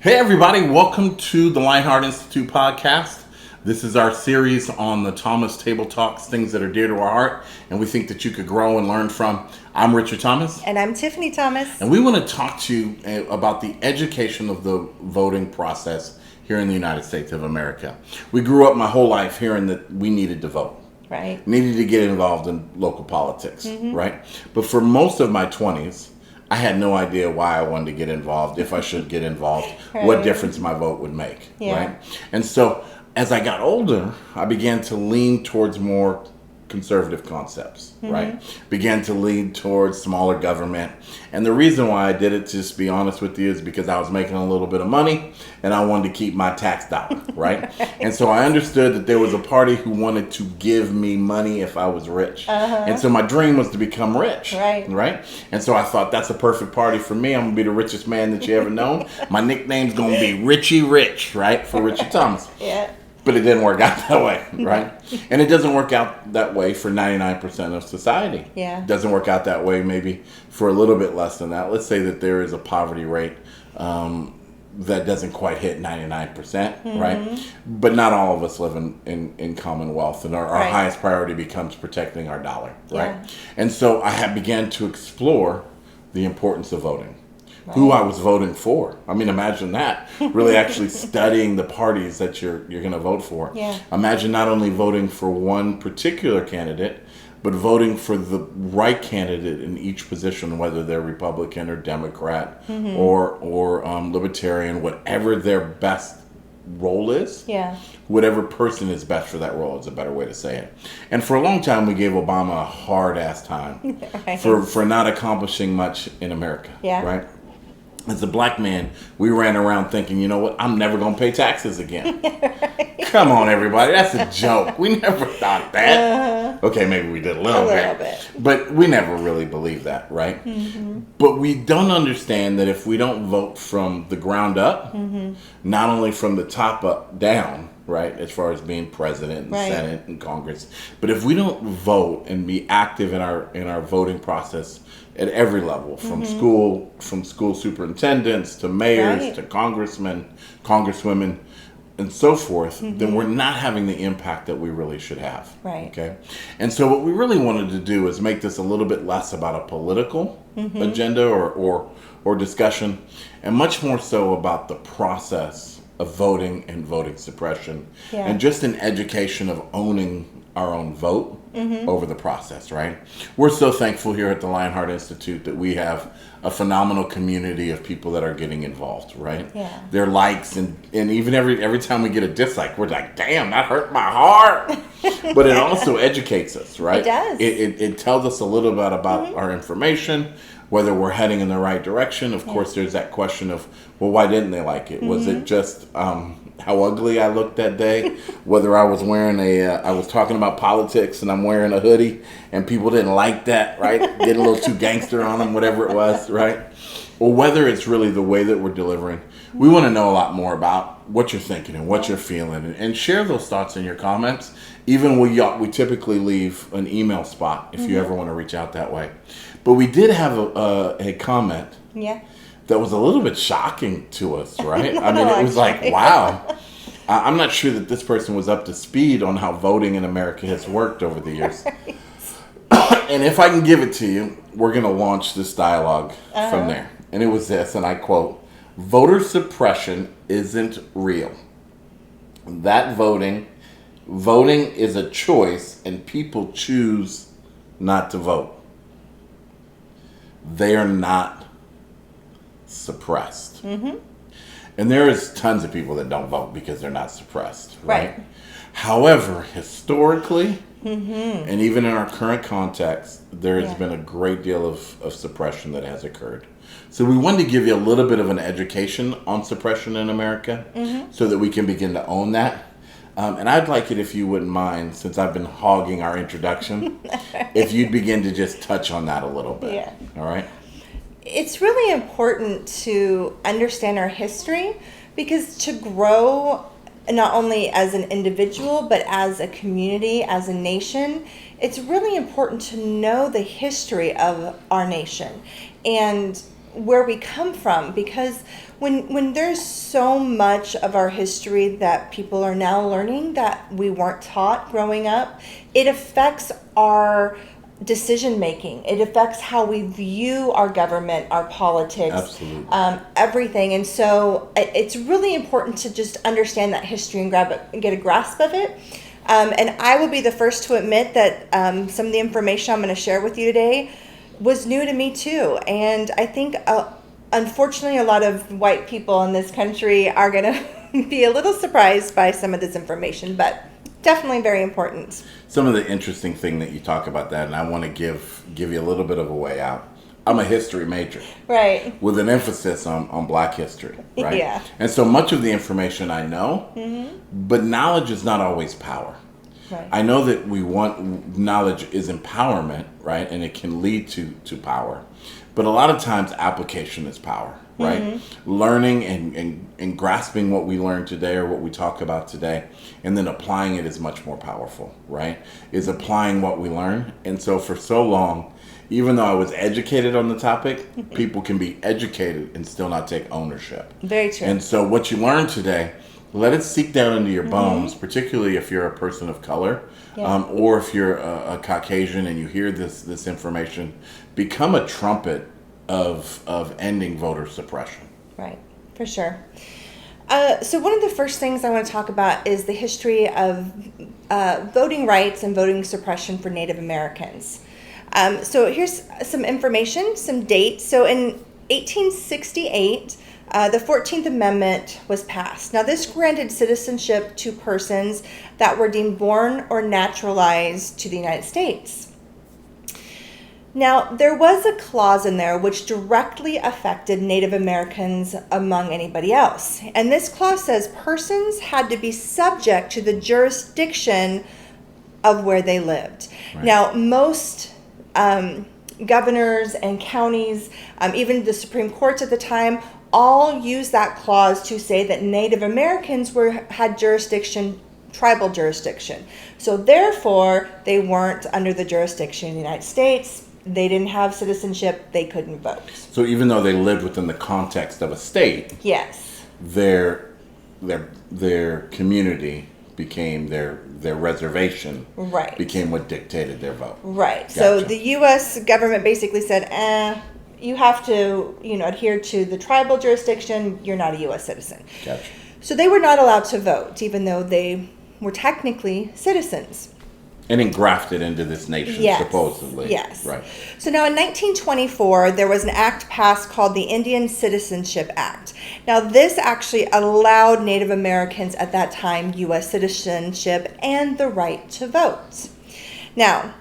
Hey everybody, welcome to the Lionheart Institute podcast. This is our series on the Thomas Table Talks, things that are dear to our heart, and we think that you could grow and learn from. I'm Richard Thomas. And I'm Tiffany Thomas. And we want to talk to you about the education of the voting process here in the United States of America. We grew up my whole life hearing that we needed to vote. Right. Needed to get involved in local politics, right? But for most of my 20s, I had no idea why I wanted to get involved, if I should get involved, what difference my vote would make, right? And so as I got older, I began to lean towards more conservative concepts, right? Began to lean towards smaller government. And the reason why I did it, to just be honest with you, is because I was making a little bit of money and I wanted to keep my tax dollar, right? And so I understood that there was a party who wanted to give me money if I was rich. And so my dream was to become rich, right? And so I thought, that's a perfect party for me. I'm going to be the richest man that you ever known. My nickname's going to be Richie Rich, right? For Richie Thomas. But it didn't work out that way, right? And it doesn't work out that way for 99% of society. It doesn't work out that way maybe for a little bit less than that. Let's say that there is a poverty rate that doesn't quite hit 99%, right? But not all of us live in commonwealth, and our highest priority becomes protecting our dollar, right? And so I began to explore the importance of voting. Who I was voting for. I mean, imagine that. Really actually studying the parties that you're going to vote for. Imagine not only voting for one particular candidate, but voting for the right candidate in each position, whether they're Republican or Democrat or Libertarian, whatever their best role is. Whatever person is best for that role is a better way to say it. And for a long time, we gave Obama a hard-ass time for not accomplishing much in America, right? As a black man, we ran around thinking, you know what, I'm never going to pay taxes again. Come on, everybody. That's a joke. We never thought that. Okay, maybe we did a little bit. But we never really believed that, right? But we don't understand that if we don't vote from the ground up, not only from the top up down, right, as far as being president and Senate and Congress, but if we don't vote and be active in our voting process at every level, from school superintendents to mayors to congressmen, congresswomen, and so forth, then we're not having the impact that we really should have. Okay? And so what we really wanted to do is make this a little bit less about a political agenda or discussion, and much more so about the process of voting and voting suppression, and just an education of owning our own vote over the process, right? We're so thankful here at the Lionheart Institute that we have a phenomenal community of people that are getting involved, right? Their likes and even every time we get a dislike, we're like, damn, that hurt my heart. But it also educates us, right? It does. It tells us a little bit about our information, whether we're heading in the right direction. Of course, there's that question of, well, why didn't they like it? Was it just how ugly I looked that day? Whether I was wearing I was talking about politics and I'm wearing a hoodie and people didn't like that, right? Get a little too gangster on them, whatever it was, right? Or whether it's really the way that we're delivering. We want to know a lot more about what you're thinking and what you're feeling, and share those thoughts in your comments. Even we typically leave an email spot if you ever want to reach out that way. But we did have a comment that was a little bit shocking to us, right? I mean, it was like, wow. I'm not sure that this person was up to speed on how voting in America has worked over the years. And if I can give it to you, we're going to launch this dialogue from there. And it was this, and I quote, "Voter suppression isn't real. That voting is a choice, and people choose not to vote. They are not suppressed." And there is tons of people that don't vote because they're not suppressed, right? However, historically, and even in our current context, there has been a great deal of suppression that has occurred. So we wanted to give you a little bit of an education on suppression in America so that we can begin to own that. And I'd like it, if you wouldn't mind, since I've been hogging our introduction, if you'd begin to just touch on that a little bit. All right? It's really important to understand our history, because to grow not only as an individual but as a community, as a nation, it's really important to know the history of our nation. And where we come from, because when there's so much of our history that people are now learning that we weren't taught growing up, it affects our decision making. It affects how we view our government, our politics, Absolutely. Everything. And so it's really important to just understand that history and get a grasp of it. And I will be the first to admit that some of the information I'm going to share with you today was new to me too. And I think, unfortunately, a lot of white people in this country are going to be a little surprised by some of this information, but definitely very important. Some of the interesting thing that you talk about that, and I want to give you a little bit of a way out. I'm a history major. Right. With an emphasis on Black history, right? Yeah. And so much of the information I know, but knowledge is not always power. Right. I know that knowledge is empowerment, right? And it can lead to power. But a lot of times application is power, right? Learning and grasping what we learned today or what we talk about today, and then applying it is much more powerful, right? Is applying what we learn. And so for so long, even though I was educated on the topic, people can be educated and still not take ownership. Very true. And so what you learned today, let it seep down into your bones, particularly if you're a person of color, or if you're a Caucasian and you hear this information. Become a trumpet of ending voter suppression. Right, for sure. So one of the first things I want to talk about is the history of voting rights and voting suppression for Native Americans. So here's some information, some dates. So in 1868, the 14th Amendment was passed. Now, this granted citizenship to persons that were deemed born or naturalized to the United States. Now, there was a clause in there which directly affected Native Americans among anybody else. And this clause says persons had to be subject to the jurisdiction of where they lived. Right. Now, most governors and counties, even the Supreme Courts at the time, all used that clause to say that Native Americans had jurisdiction, tribal jurisdiction. So therefore, they weren't under the jurisdiction of the United States. They didn't have citizenship. They couldn't vote. So even though they lived within the context of a state, yes, their community became their reservation. Right. Became what dictated their vote. Right. Gotcha. So the U.S. government basically said, you have to, adhere to the tribal jurisdiction. You're not a U.S. citizen. Gotcha. So they were not allowed to vote, even though they were technically citizens. And engrafted into this nation, yes. Supposedly. Yes. Right. So now in 1924, there was an act passed called the Indian Citizenship Act. Now this actually allowed Native Americans at that time U.S. citizenship and the right to vote. Now,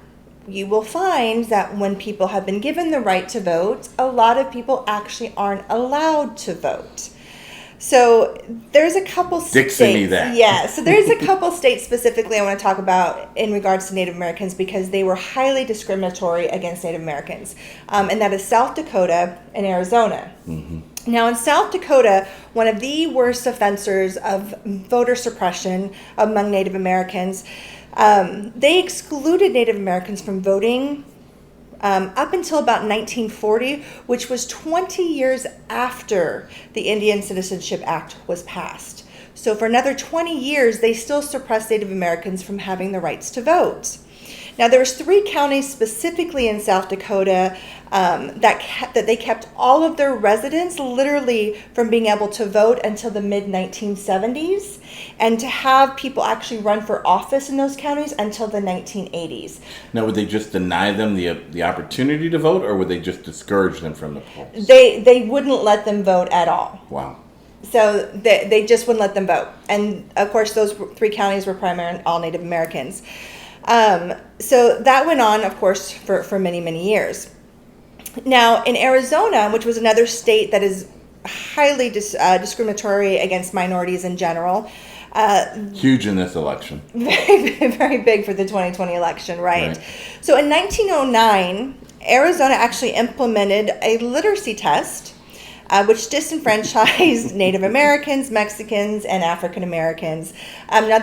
you will find that when people have been given the right to vote, a lot of people actually aren't allowed to vote. So there's a couple states. Dixie me that. Yeah, so there's a couple states specifically I want to talk about in regards to Native Americans because they were highly discriminatory against Native Americans. And that is South Dakota and Arizona. Mm-hmm. Now in South Dakota, one of the worst offenders of voter suppression among Native Americans, they excluded Native Americans from voting up until about 1940, which was 20 years after the Indian Citizenship Act was passed. So for another 20 years, they still suppressed Native Americans from having the rights to vote. Now, there was 3 counties specifically in South Dakota that they kept all of their residents literally from being able to vote until the mid-1970s, and to have people actually run for office in those counties until the 1980s. Now, would they just deny them the opportunity to vote, or would they just discourage them from the polls? They wouldn't let them vote at all. Wow. So they just wouldn't let them vote. And, of course, those 3 counties were primarily all Native Americans. So that went on, of course, for many, many years. Now, in Arizona, which was another state that is highly discriminatory against minorities in general. Huge in this election. Very, very big for the 2020 election, right? So in 1909, Arizona actually implemented a literacy test which disenfranchised Native Americans, Mexicans, and African Americans. Now,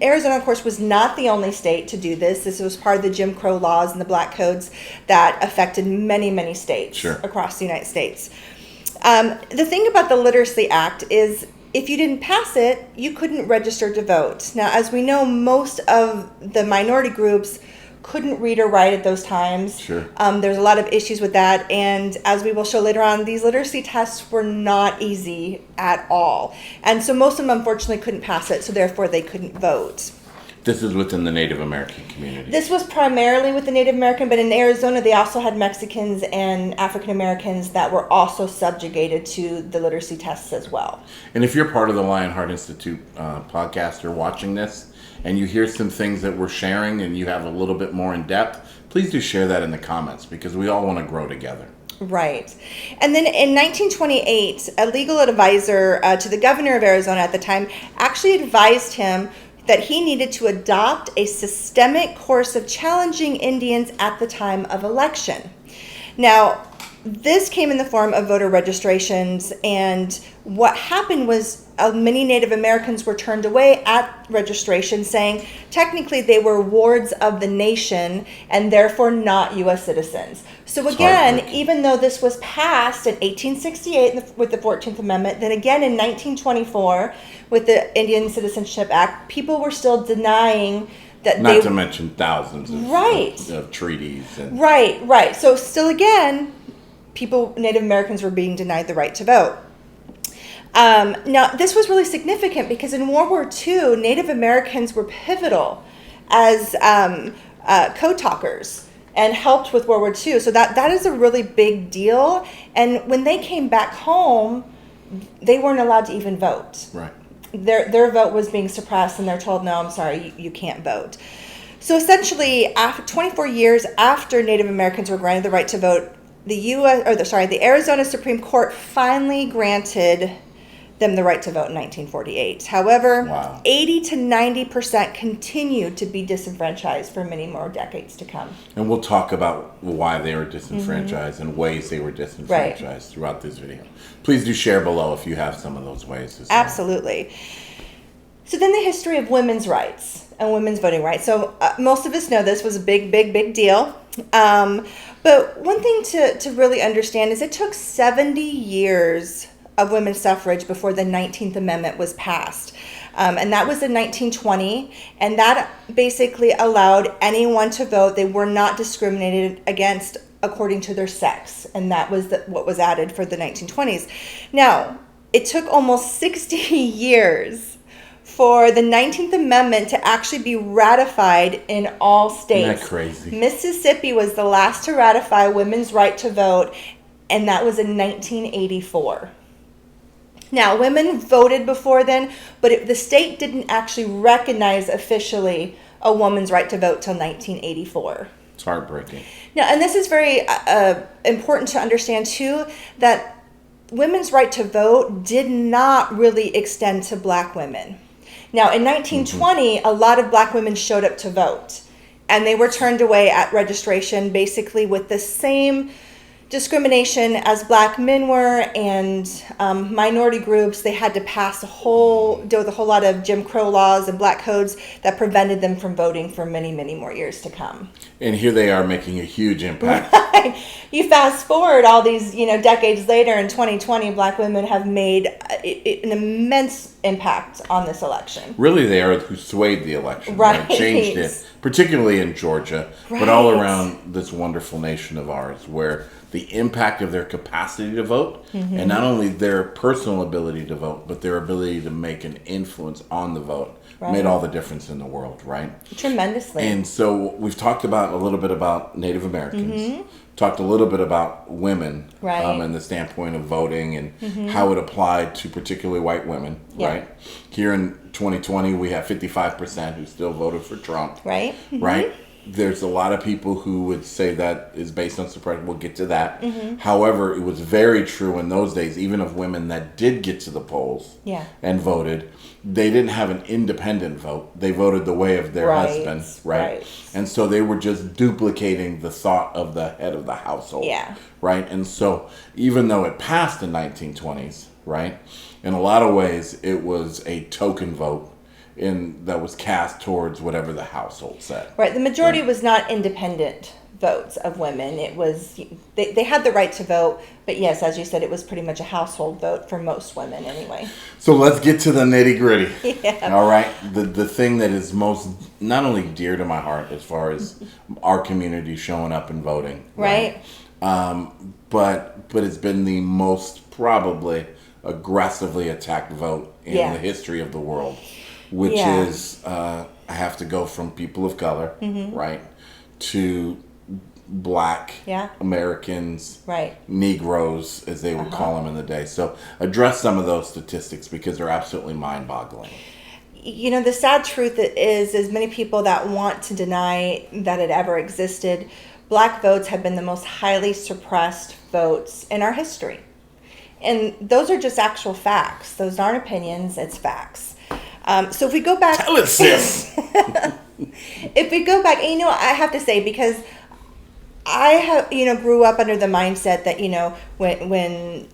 Arizona, of course, was not the only state to do this. This was part of the Jim Crow laws and the black codes that affected many, many states across the United States. The thing about the Literacy Act is if you didn't pass it, you couldn't register to vote. Now, as we know, most of the minority groups couldn't read or write at those times. There's a lot of issues with that. And as we will show later on, these literacy tests were not easy at all. And so most of them, unfortunately, couldn't pass it. So therefore, they couldn't vote. This is within the Native American community. This was primarily with the Native American, but in Arizona, they also had Mexicans and African Americans that were also subjugated to the literacy tests as well. And if you're part of the Lionheart Institute podcast or watching this, and you hear some things that we're sharing and you have a little bit more in depth, please do share that in the comments because we all want to grow together. Right. And then in 1928, a legal advisor to the governor of Arizona at the time actually advised him that he needed to adopt a systemic course of challenging Indians at the time of election. Now, this came in the form of voter registrations, and what happened was many Native Americans were turned away at registration, saying technically they were wards of the nation and therefore not U.S. citizens. So again, even though this was passed in 1868 with the 14th Amendment, then again in 1924 with the Indian Citizenship Act, people were still denying that Not to mention thousands of treaties. And Right. So still again, Native Americans were being denied the right to vote. Now, this was really significant because in World War II, Native Americans were pivotal as code talkers and helped with World War II. So that is a really big deal. And when they came back home, they weren't allowed to even vote. Right. Their vote was being suppressed, and they're told, no, I'm sorry, you can't vote. So essentially, after 24 years after Native Americans were granted the right to vote, the Arizona Supreme Court finally granted them the right to vote in 1948. However, 80 to 90% continued to be disenfranchised for many more decades to come. And we'll talk about why they were disenfranchised and ways they were disenfranchised throughout this video. Please do share below if you have some of those ways as well. Absolutely. So then the history of women's rights and women's voting rights. So most of us know this was a big, big, big deal. But one thing to really understand is it took 70 years of women's suffrage before the 19th Amendment was passed. And that was in 1920. And that basically allowed anyone to vote. They were not discriminated against according to their sex. And that was what was added for the 1920s. Now, it took almost 60 years for the 19th Amendment to actually be ratified in all states. Isn't that crazy? Mississippi was the last to ratify women's right to vote, and that was in 1984. Now, women voted before then, but the state didn't actually recognize officially a woman's right to vote till 1984. It's heartbreaking. Now, and this is very important to understand, too, that women's right to vote did not really extend to black women. Now, in 1920, a lot of black women showed up to vote, and they were turned away at registration basically with the same discrimination as black men were, and minority groups. They had to deal with a whole lot of Jim Crow laws and black codes that prevented them from voting for many, many more years to come. And here they are making a huge impact. Right. You fast forward all these, decades later, in 2020, black women have made an immense impact on this election. Really, they are who swayed the election. Right. Changed it, particularly in Georgia, but all around this wonderful nation of ours, where the impact of their capacity to vote, and not only their personal ability to vote, but their ability to make an influence on the vote, made all the difference in the world, right? Tremendously. And so we've talked about a little bit about Native Americans, talked a little bit about women, and the standpoint of voting and how it applied to particularly white women, right? Here in 2020, we have 55% who still voted for Trump, right? There's a lot of people who would say that is based on suppression. We'll get to that. Mm-hmm. However, it was very true in those days, even of women that did get to the polls and voted. They didn't have an independent vote. They voted the way of their husband, right? And so they were just duplicating the thought of the head of the household, right? And so even though it passed in 1920s, right, in a lot of ways it was a token vote that was cast towards whatever the household said. Right. The majority was not independent votes of women. It was they had the right to vote, but yes, as you said, it was pretty much a household vote for most women anyway. So let's get to the nitty-gritty. Yeah. All right. The thing that is most not only dear to my heart as far as our community showing up and voting. Right. But it's been the most probably aggressively attacked vote in the history of the world, which is I have to go from people of color, right, to Black Americans, Negroes, as they would call them in the day. So address some of those statistics because they're absolutely mind-boggling. You know, the sad truth is many people that want to deny that it ever existed, Black votes have been the most highly suppressed votes in our history. And those are just actual facts. Those aren't opinions, it's facts. So if we go back... Tell it, sis! If we go back, and, you know, I have to say, because I have, you know, grew up under the mindset that, you know, when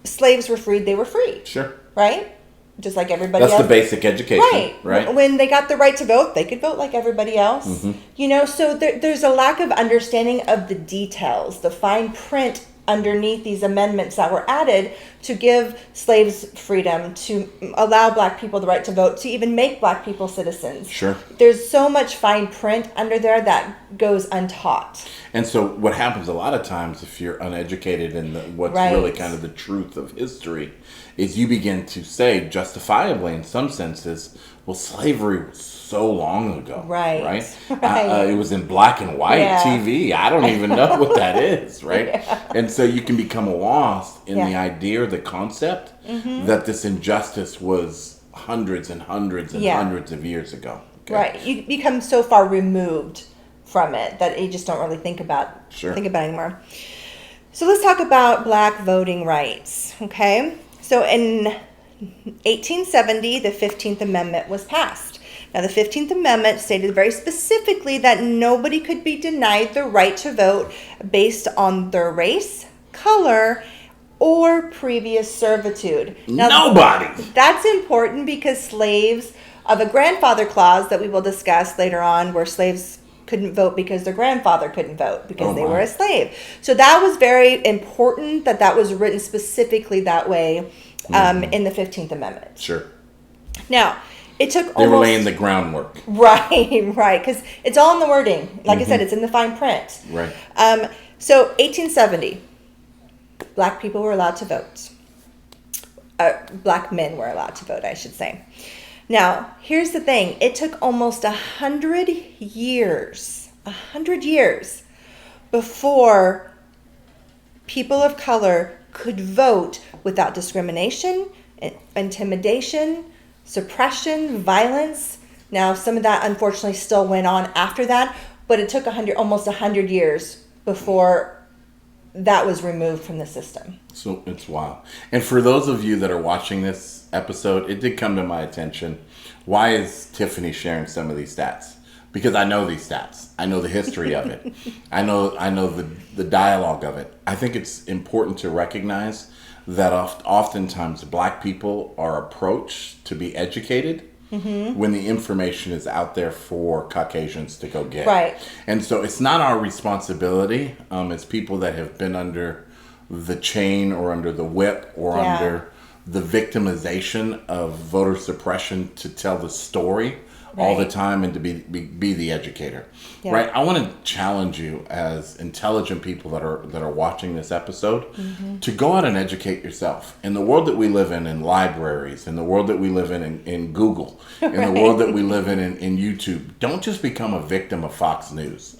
slaves were freed, they were free. Sure. Right? Just like everybody else. That's the basic education. Right. When they got the right to vote, they could vote like everybody else. You know, so there's a lack of understanding of the details, the fine print underneath these amendments that were added to give slaves freedom, to allow Black people the right to vote, to even make Black people citizens. Sure. There's so much fine print under there that goes untaught. And so what happens a lot of times if you're uneducated in what's really kind of the truth of history is you begin to say, justifiably in some senses, well, slavery was so long ago. Right. It was in black and white TV. I don't even know what that is, right? And so you can become lost in the idea or the concept that this injustice was hundreds and hundreds and hundreds of years ago. Okay? Right. You become so far removed from it that you just don't really think about it anymore. So let's talk about Black voting rights, okay? So in 1870, the 15th Amendment was passed. Now, the 15th Amendment stated very specifically that nobody could be denied the right to vote based on their race, color, or previous servitude. Now, nobody! That's important because slaves of a grandfather clause that we will discuss later on, where slaves couldn't vote because their grandfather couldn't vote because they were a slave. So that was very important that was written specifically that way in the 15th Amendment. Sure. Now, it took They were laying the groundwork. Right, because it's all in the wording. Like I said, it's in the fine print. Right. So 1870, Black people were allowed to vote. Black men were allowed to vote, I should say. Now, here's the thing. It took almost 100 years before people of color could vote without discrimination, intimidation, suppression, violence. Now, some of that unfortunately still went on after that, but it took almost 100 years before that was removed from the system. So it's wild. And for those of you that are watching this episode, it did come to my attention. Why is Tiffany sharing some of these stats? Because I know these stats. I know the history of it. I know the dialogue of it. I think it's important to recognize that oftentimes Black people are approached to be educated when the information is out there for Caucasians to go get. Right. And so it's not our responsibility as people that have been under the chain or under the whip or under the victimization of voter suppression to tell the story all the time and to be the educator. Right? I want to challenge you as intelligent people that are watching this episode to go out and educate yourself. In the world that we live in libraries, in the world that we live in Google, in the world that we live in YouTube, don't just become a victim of Fox News.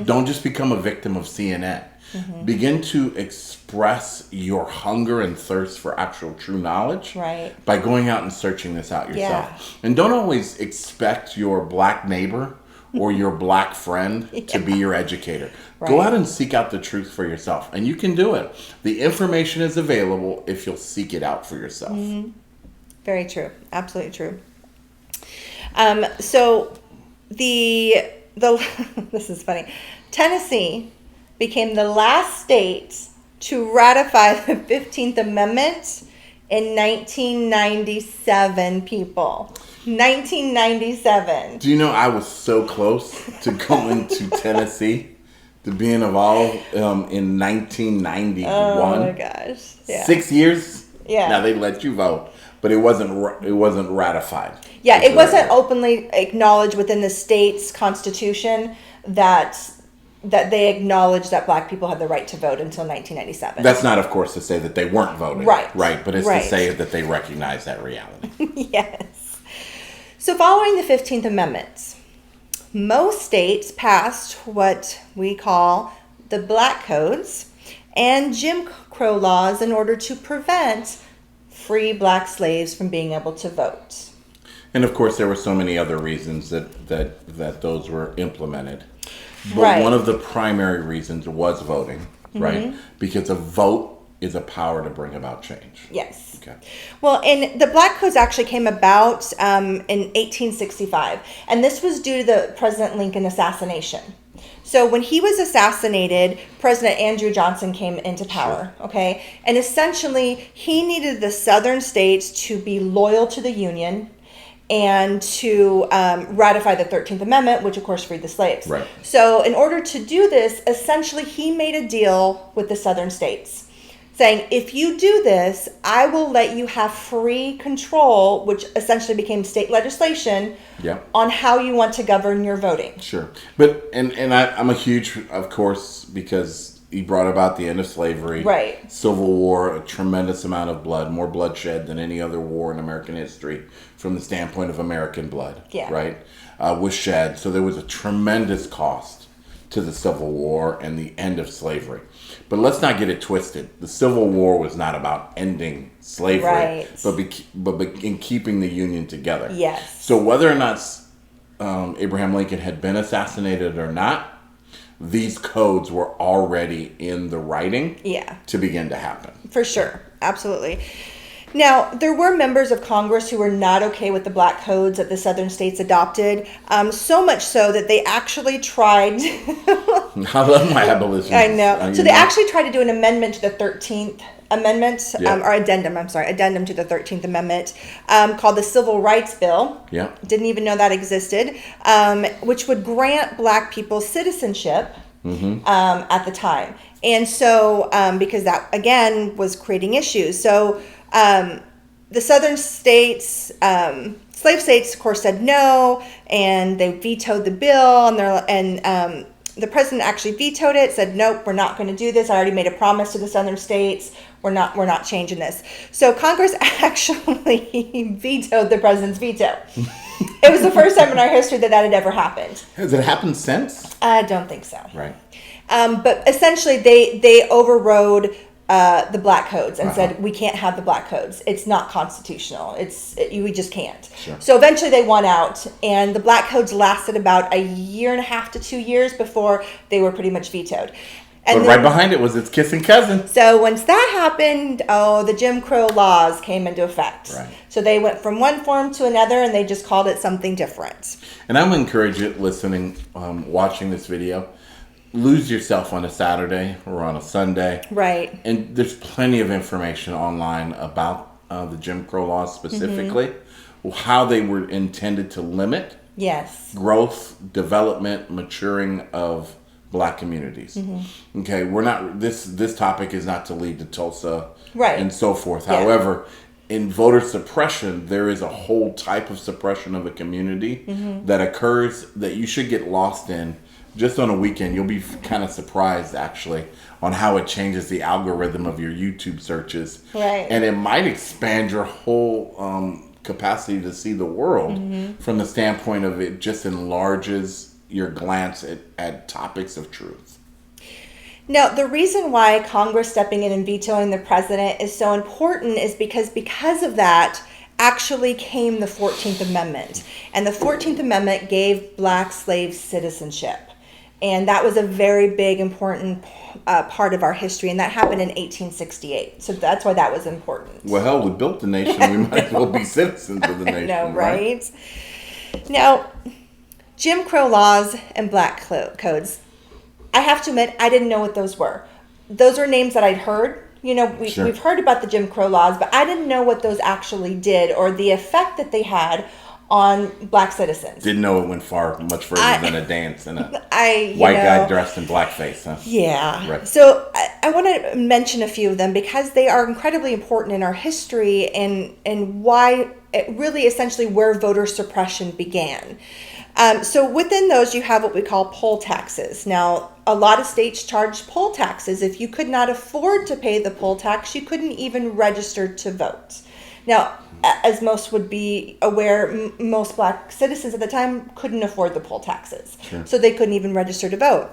Don't just become a victim of CNN. Begin to express your hunger and thirst for actual true knowledge by going out and searching this out yourself. And don't always expect your Black neighbor or your black friend to be your educator. Right. Go out and seek out the truth for yourself. And you can do it. The information is available if you'll seek it out for yourself. Very true. Absolutely true. So the this is funny. Tennessee became the last state to ratify the 15th Amendment in 1997, people. 1997. Do you know I was so close to going to Tennessee, to being involved in 1991? Oh my gosh. Yeah. 6 years? Yeah. Now they let you vote, but it wasn't ratified. Yeah, it wasn't openly acknowledged within the state's constitution that they acknowledged that black people had the right to vote until 1997. That's not, of course, to say that they weren't voting. Right. Right, but it's Right. to say that they recognize that reality. Yes. So following the 15th Amendment, most states passed what we call the Black Codes and Jim Crow laws in order to prevent free black slaves from being able to vote. And of course, there were so many other reasons that those were implemented. But Right. one of the primary reasons was voting, right? Because a vote is a power to bring about change. Yes. Okay. Well, and the Black Codes actually came about in 1865, and this was due to the President Lincoln assassination. So when he was assassinated, President Andrew Johnson came into power, okay? And essentially, he needed the southern states to be loyal to the Union and to ratify the 13th Amendment, which of course freed the slaves. Right. So in order to do this, essentially he made a deal with the southern states, saying, if you do this, I will let you have free control, which essentially became state legislation, Yeah. on how you want to govern your voting. Sure. But I'm a huge, of course, because he brought about the end of slavery. Right. Civil War, a tremendous amount of blood, more bloodshed than any other war in American history from the standpoint of American blood. Yeah. Right? Was shed. So there was a tremendous cost to the Civil War and the end of slavery. But let's not get it twisted. The Civil War was not about ending slavery, Right. but in keeping the Union together. Yes. So whether or not Abraham Lincoln had been assassinated or not, these codes were already in the writing Yeah. to begin to happen. For sure. Absolutely. Now, there were members of Congress who were not okay with the Black Codes that the southern states adopted, so much so that they actually tried... I love my abolitionists. I know. So they actually tried to do an amendment to the 13th Amendment, Yeah. or addendum to the 13th Amendment, called the Civil Rights Bill. Yeah. Didn't even know that existed, which would grant black people citizenship at the time. And so, because that, again, was creating issues. So the southern states, slave states, of course, said no, and they vetoed the bill, and the president actually vetoed it, said, nope, we're not going to do this. I already made a promise to the southern states. We're not changing this. So Congress actually vetoed the president's veto. It was the first time in our history that had ever happened. Has it happened since? I don't think so. Right. But essentially, they overrode the Black Codes and said, we can't have the Black Codes. It's not constitutional. We just can't. Sure. So eventually they won out, and the Black Codes lasted about a year and a half to 2 years before they were pretty much vetoed. And But right behind it was its kissing cousin. So once that happened, the Jim Crow laws came into effect. Right. So they went from one form to another, and they just called it something different. And I'm going to encourage you listening, watching this video, lose yourself on a Saturday or on a Sunday. Right. And there's plenty of information online about the Jim Crow laws specifically, how they were intended to limit Yes. growth, development, maturing of black communities. Okay, we're not, this topic is not to lead to Tulsa Right. and so forth. Yeah. However, in voter suppression, there is a whole type of suppression of a community that occurs that you should get lost in. Just on a weekend, you'll be kind of surprised, actually, on how it changes the algorithm of your YouTube searches. Right. And it might expand your whole capacity to see the world from the standpoint of it just enlarges your glance at topics of truth. Now, the reason why Congress stepping in and vetoing the president is so important is because of that, actually came the 14th Amendment. And the 14th Amendment gave black slaves citizenship. And that was a very big, important part of our history. And that happened in 1868. So that's why that was important. Well, hell, we built the nation. We might as well be citizens of the nation. I know, right? Now, Jim Crow laws and black codes, I have to admit, I didn't know what those were. Those were names that I'd heard. You know, we've heard about the Jim Crow laws, but I didn't know what those actually did or the effect that they had on black citizens. Didn't know it went much further than a dance and a white guy dressed in blackface, huh? Yeah. Right. So I want to mention a few of them because they are incredibly important in our history and why it really essentially where voter suppression began. So within those, you have what we call poll taxes. Now, a lot of states charge poll taxes. If you could not afford to pay the poll tax, you couldn't even register to vote. Now, as most would be aware, most black citizens at the time couldn't afford the poll taxes. Sure. So they couldn't even register to vote.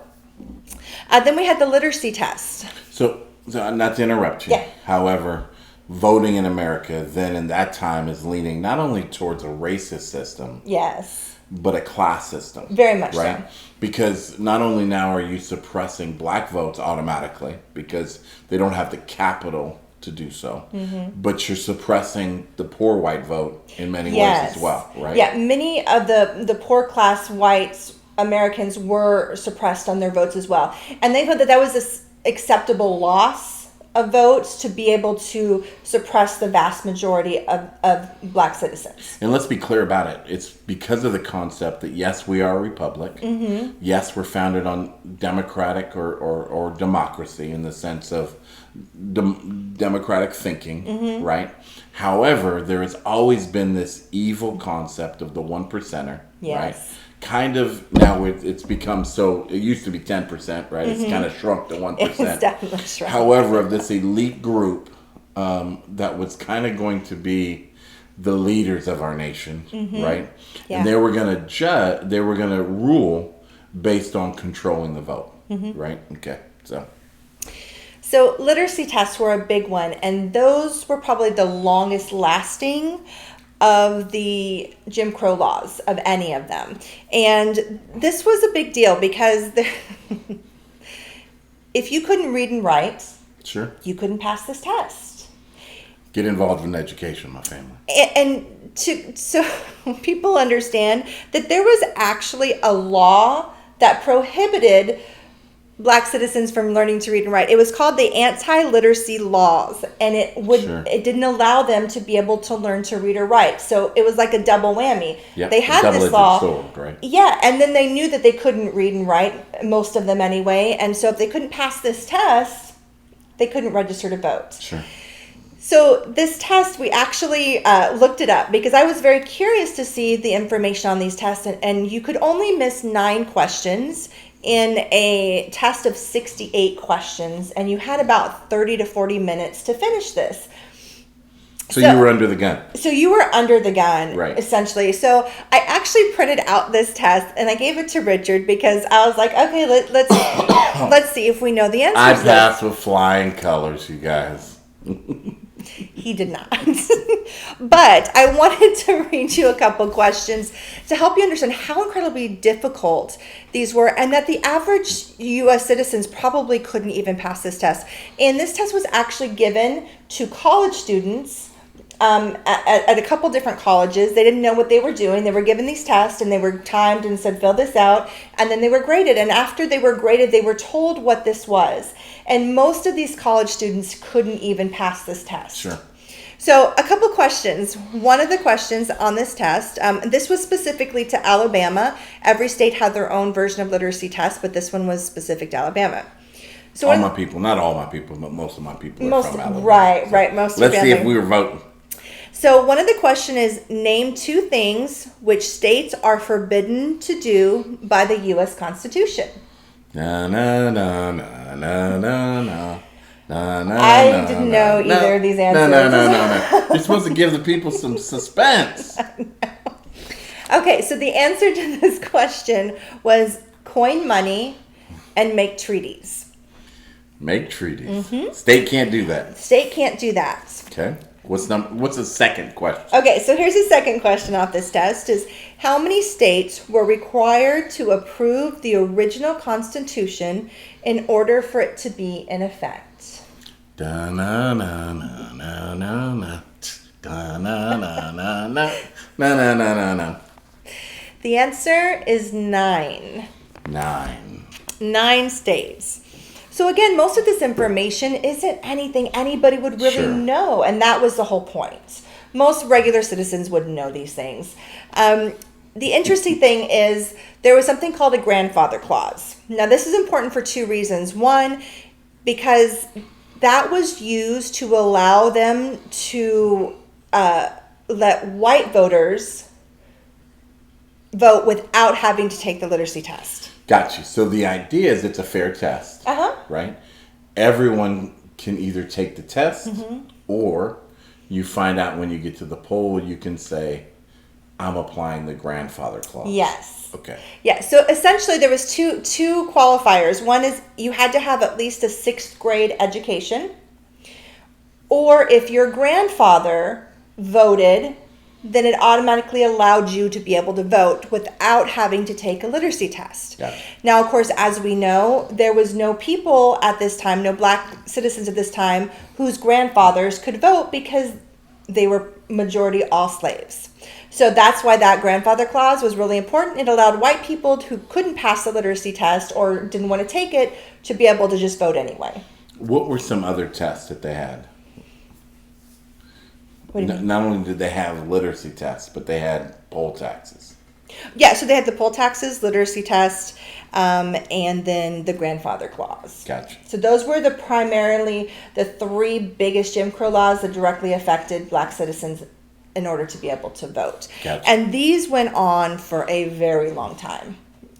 Then we had the literacy test. So not to interrupt you. Yeah. However, voting in America then in that time is leaning not only towards a racist system, Yes. but a class system. Very much right? so. Because not only now are you suppressing black votes automatically because they don't have the capital to do so, but you're suppressing the poor white vote in many ways as well, right? Yeah, many of the poor class white Americans were suppressed on their votes as well. And they thought that that was this acceptable loss of votes to be able to suppress the vast majority of black citizens. And let's be clear about it. It's because of the concept that, yes, we are a republic. Yes, we're founded on democratic or democracy in the sense of democratic thinking, right? However, there has always been this evil concept of the 1%er, right? Kind of now it's become so, it used to be 10%, right? It's kind of shrunk to 1%. It's definitely shrunk. However, of this elite group that was kind of going to be the leaders of our nation, right? Yeah. And they were going to they were going to rule based on controlling the vote, right? Okay, So literacy tests were a big one, and those were probably the longest lasting of the Jim Crow laws, of any of them. And this was a big deal because if you couldn't read and write, sure, you couldn't pass this test. Get involved in education, my family. And so people understand that there was actually a law that prohibited black citizens from learning to read and write. It was called the anti-literacy laws, and it didn't allow them to be able to learn to read or write. So it was like a double whammy. Yep, they had this law, sword, right? Yeah, and then they knew that they couldn't read and write, most of them anyway, and so if they couldn't pass this test, they couldn't register to vote. Sure. So this test, we actually looked it up because I was very curious to see the information on these tests, and you could only miss 9 questions in a test of 68 questions, and you had about 30 to 40 minutes to finish this. So you were under the gun. So you were under the gun, right, essentially. So I actually printed out this test, and I gave it to Richard because I was like, okay, let's see if we know the answers. I passed with flying colors, you guys. He did not. But I wanted to read you a couple questions to help you understand how incredibly difficult these were, and that the average U.S. citizens probably couldn't even pass this test. And this test was actually given to college students at a couple different colleges. They didn't know what they were doing. They were given these tests, and they were timed and said, fill this out, and then they were graded. And after they were graded, they were told what this was. And most of these college students couldn't even pass this test. Sure. So a couple questions. One of the questions on this test, this was specifically to Alabama. Every state had their own version of literacy test, but this one was specific to Alabama. So all my people, not all my people, but most of my people are from Alabama. Right. Most Let's of see if we were voting. So one of the question is, name 2 things which states are forbidden to do by the U.S. Constitution. Na na na na na na na. I didn't know either of these answers. No. You're supposed to give the people some suspense. Okay, so the answer to this question was coin money and make treaties. Make treaties. State can't do that. State can't do that. Okay. What's the second question? Okay, so here's the second question off this test is how many states were required to approve the original Constitution in order for it to be in effect? Da na na na na na na. Da na na na na na na na na na. The answer is 9. 9 states. So again, most of this information isn't anything anybody would really know, and that was the whole point. Most regular citizens would know these things. The interesting thing is there was something called a grandfather clause. Now, this is important for 2 reasons. One, because that was used to allow them to let white voters vote without having to take the literacy test. Got you. So the idea is it's a fair test, right? Everyone can either take the test or you find out when you get to the poll, you can say, I'm applying the grandfather clause. Yes. Okay. Yeah. So essentially there was two qualifiers. One is you had to have at least a 6th grade education, or if your grandfather voted, then it automatically allowed you to be able to vote without having to take a literacy test. Got it. Now, of course, as we know, there was no people at this time, no black citizens at this time, whose grandfathers could vote because they were majority all slaves. So that's why that grandfather clause was really important. It allowed white people who couldn't pass the literacy test or didn't want to take it to be able to just vote anyway. What were some other tests that they had? Not only did they have literacy tests, but they had poll taxes. Yeah, so they had the poll taxes, literacy test, and then the grandfather clause. Gotcha. So those were primarily the 3 biggest Jim Crow laws that directly affected black citizens in order to be able to vote. Gotcha. And these went on for a very long time,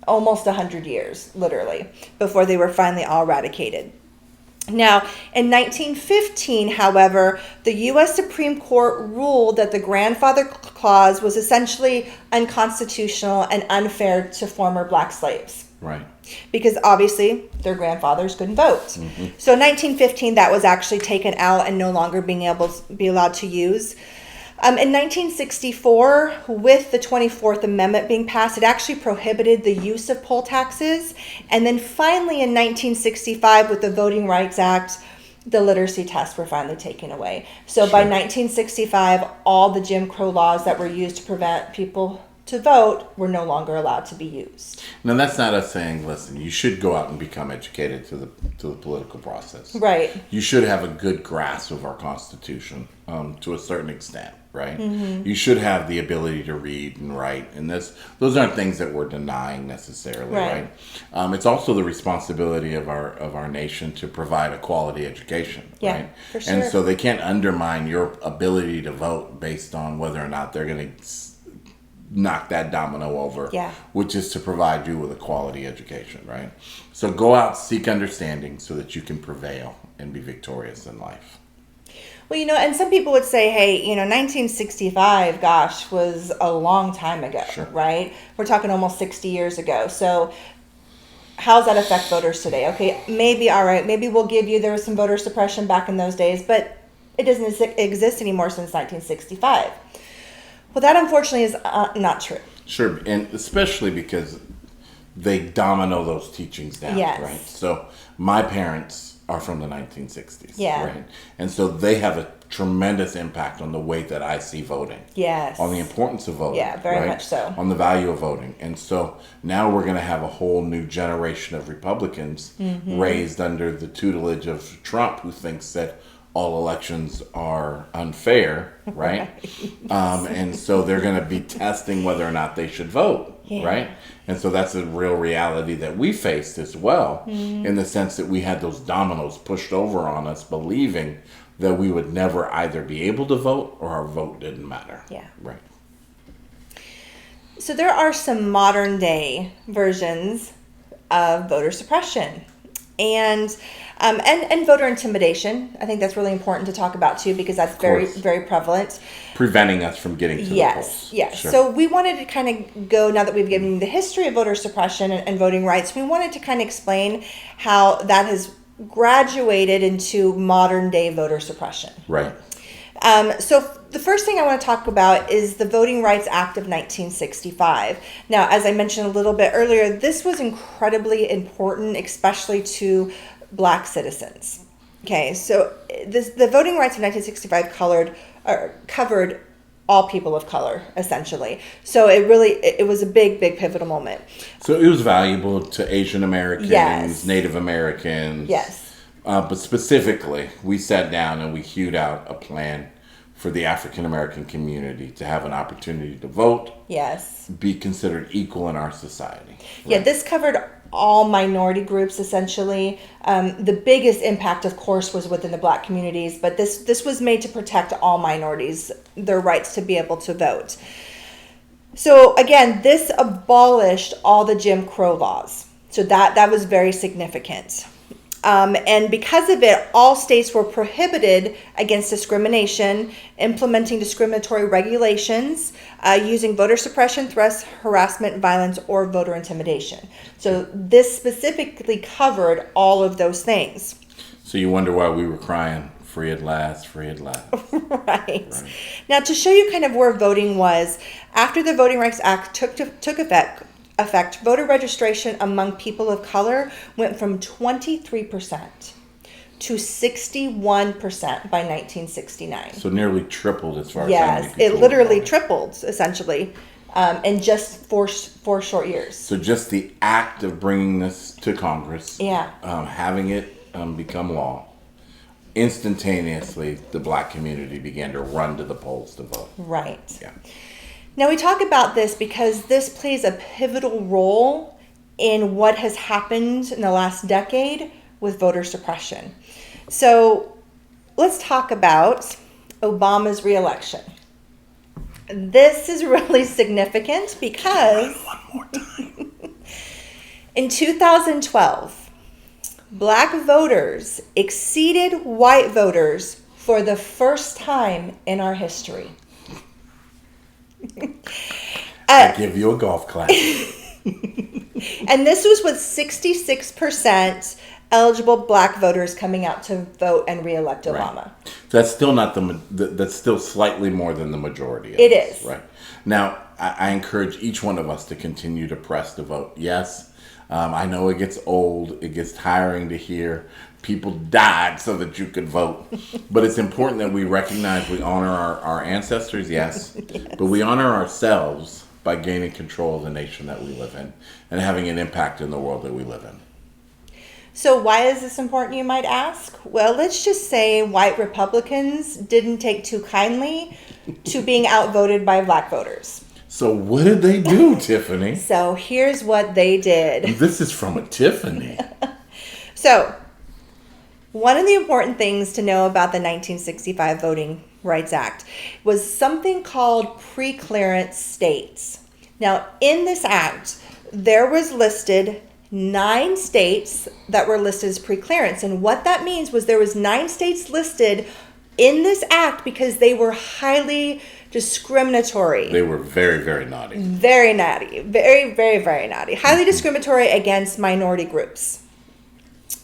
almost 100 years, literally, before they were finally all eradicated. Now, in 1915, however, the U.S. Supreme Court ruled that the grandfather clause was essentially unconstitutional and unfair to former black slaves. Right. Because obviously their grandfathers couldn't vote. So in 1915, that was actually taken out and no longer be allowed to use. In 1964, with the 24th Amendment being passed, it actually prohibited the use of poll taxes. And then finally in 1965, with the Voting Rights Act, the literacy tests were finally taken away. So by 1965, all the Jim Crow laws that were used to prevent people to vote were no longer allowed to be used. Now, that's not us saying, listen, you should go out and become educated to the political process. Right. You should have a good grasp of our Constitution to a certain extent, right? You should have the ability to read and write, and those aren't things that we're denying necessarily, right? It's also the responsibility of our nation to provide a quality education, right? For sure. And so they can't undermine your ability to vote based on whether or not they're going to knock that domino over, which is to provide you with a quality education, right? So go out, seek understanding so that you can prevail and be victorious in life. Well, and some people would say, hey, 1965, gosh, was a long time ago, right? We're talking almost 60 years ago. So how does that affect voters today? Okay, maybe, all right, maybe we'll give you, there was some voter suppression back in those days, but it doesn't exist anymore since 1965. Well, that unfortunately is not true. Sure, and especially because they domino those teachings down, right? So my parents are from the 1960s, right? And so they have a tremendous impact on the way that I see voting. Yes. On the importance of voting. Yeah, very much so. On the value of voting. And so now we're going to have a whole new generation of Republicans raised under the tutelage of Trump, who thinks that all elections are unfair, right? And so they're going to be testing whether or not they should vote, right? And so that's a real reality that we faced as well, in the sense that we had those dominoes pushed over on us, believing that we would never either be able to vote or our vote didn't matter. Yeah. Right. So there are some modern day versions of voter suppression and voter intimidation. I think that's really important to talk about too, because that's very, very prevalent. Preventing us from getting to the polls. Yes. Sure. So we wanted to kind of go, now that we've given the history of voter suppression and voting rights, we wanted to kind of explain how that has graduated into modern day voter suppression. Right. So the first thing I want to talk about is the Voting Rights Act of 1965. Now, as I mentioned a little bit earlier, this was incredibly important, especially to Black citizens. Okay, so the Voting Rights of 1965 covered all people of color, essentially. So it was a big pivotal moment. So it was valuable to Asian Americans, Yes. Native Americans. Yes. But specifically, we sat down and we hewed out a plan for the African American community to have an opportunity to vote, Yes. be considered equal in our society. Yeah, this covered all minority groups, essentially. The biggest impact, of course, was within the Black communities, but this was made to protect all minorities, their rights to be able to vote. So again, this abolished all the Jim Crow laws. So that was very significant. And because of it, all states were prohibited against discrimination, implementing discriminatory regulations, using voter suppression, threats, harassment, violence, or voter intimidation. So this specifically covered all of those things. So you wonder why we were crying, free at last, free at last. Right. Now, to show you kind of where voting was, after the Voting Rights Act took effect, voter registration among people of color went from 23% to 61% by 1969. So nearly tripled as far as Yes, it literally tripled, essentially, in just four short years. So just the act of bringing this to Congress, Yeah. having it become law, instantaneously the Black community began to run to the polls to vote. Right. Yeah. Now, we talk about this because this plays a pivotal role in what has happened in the last decade with voter suppression. So let's talk about Obama's reelection. This is really significant because One more time. in 2012, Black voters exceeded white voters for the first time in our history. I give you a golf class. And this was with 66% eligible Black voters coming out to vote and reelect Obama. That's still not that's still slightly more than the majority of It us, is. right? Now, I encourage each one of us to continue to press to vote. Yes, I know it gets old, it gets tiring to hear people died so that you could vote. But it's important that we recognize we honor our ancestors, yes, but we honor ourselves by gaining control of the nation that we live in and having an impact in the world that we live in. So why is this important, you might ask? Well, let's just say white Republicans didn't take too kindly to being outvoted by Black voters. So what did they do, Tiffany? So here's what they did. This is from a Tiffany. So one of the important things to know about the 1965 Voting Rights Act was something called pre-clearance states. Now, in this act, there was listed 9 states that were listed as pre-clearance. And what that means was there was 9 states listed in this act because they were highly discriminatory. They were very, very naughty. Very naughty. Very, very, very naughty. Highly discriminatory against minority groups.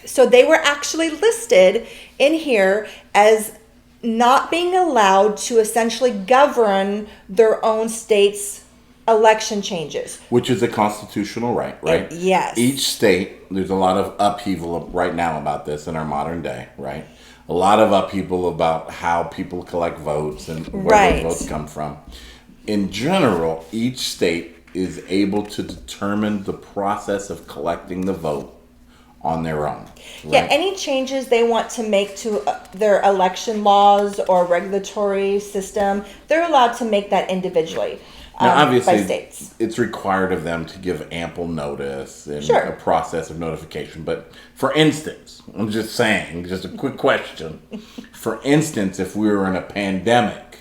So they were actually listed in here as not being allowed to essentially govern their own state's election changes. Which is a constitutional right? Yes. Each state, there's a lot of upheaval right now about this in our modern day, right? A lot of upheaval about how people collect votes and where those votes come from. In general, each state is able to determine the process of collecting the vote on their own. Right? Yeah, any changes they want to make to their election laws or regulatory system, they're allowed to make that individually. Now, obviously, by states. It's required of them to give ample notice and Sure. a process of notification. But for instance, I'm just saying, just a quick question. For instance, if we were in a pandemic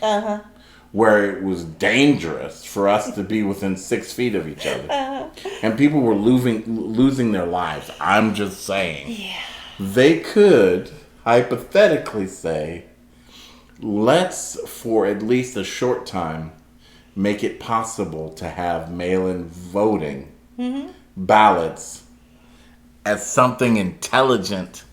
where it was dangerous for us to be within 6 feet of each other and people were losing their lives, I'm just saying, they could hypothetically say, let's, for at least a short time, make it possible to have mail-in voting ballots as something intelligent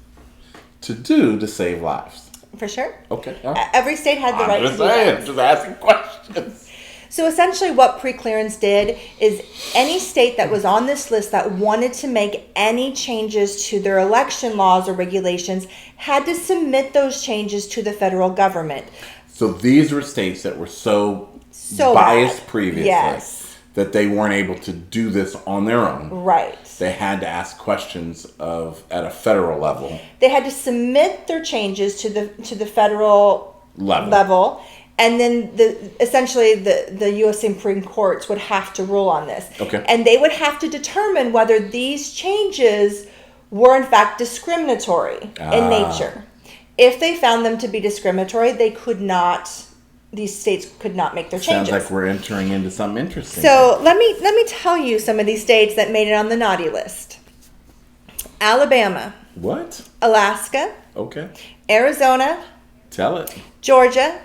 to do to save lives. For sure. Okay. All right. Every state had the right to do that. Just asking questions. So essentially what preclearance did is any state that was on this list that wanted to make any changes to their election laws or regulations had to submit those changes to the federal government. So these were states that were so biased bad. Previously that they weren't able to do this on their own. Right. They had to ask questions at a federal level. They had to submit their changes to the federal level. And then essentially the U.S. Supreme Courts would have to rule on this. Okay. And they would have to determine whether these changes were in fact discriminatory in nature. If they found them to be discriminatory, these states could not make their changes. Sounds like we're entering into something interesting. So let me tell you some of these states that made it on the naughty list. Alabama. What? Alaska. Okay. Arizona. Tell it. Georgia.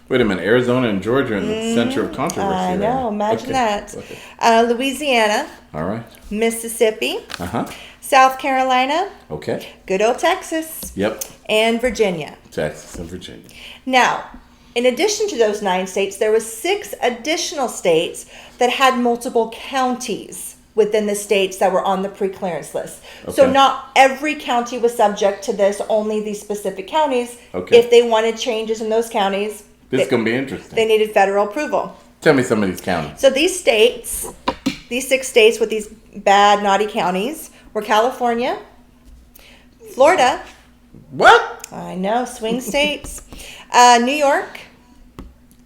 Wait a minute. Arizona and Georgia are in the center of controversy. I know. Right? Imagine that. Okay. Louisiana. All right. Mississippi. Uh-huh. South Carolina. Okay. Good old Texas. Yep. And Virginia. Texas and Virginia. Now, in addition to those 9 states, there was 6 additional states that had multiple counties within the states that were on the preclearance list. Okay. So not every county was subject to this, only these specific counties. Okay. If they wanted changes in those counties, this is going to be interesting. They needed federal approval. Tell me some of these counties. So these 6 states with these bad, naughty counties were California, Florida. What? I know, swing states. New York,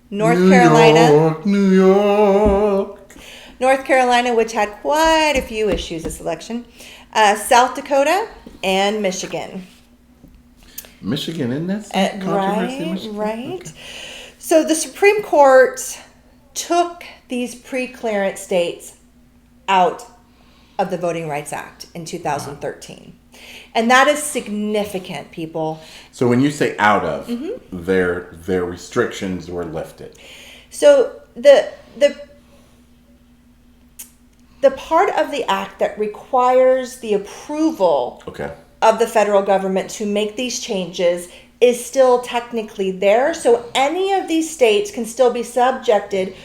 North Carolina. New York. North Carolina, which had quite a few issues this election. South Dakota and Michigan. Michigan, isn't that controversy? Right. Okay. So the Supreme Court took these preclearance states out of the Voting Rights Act in 2013. Wow. And that is significant, people. So when you say out of, their restrictions were lifted. So the part of the act that requires the approval of the federal government to make these changes is still technically there. So any of these states can still be subjected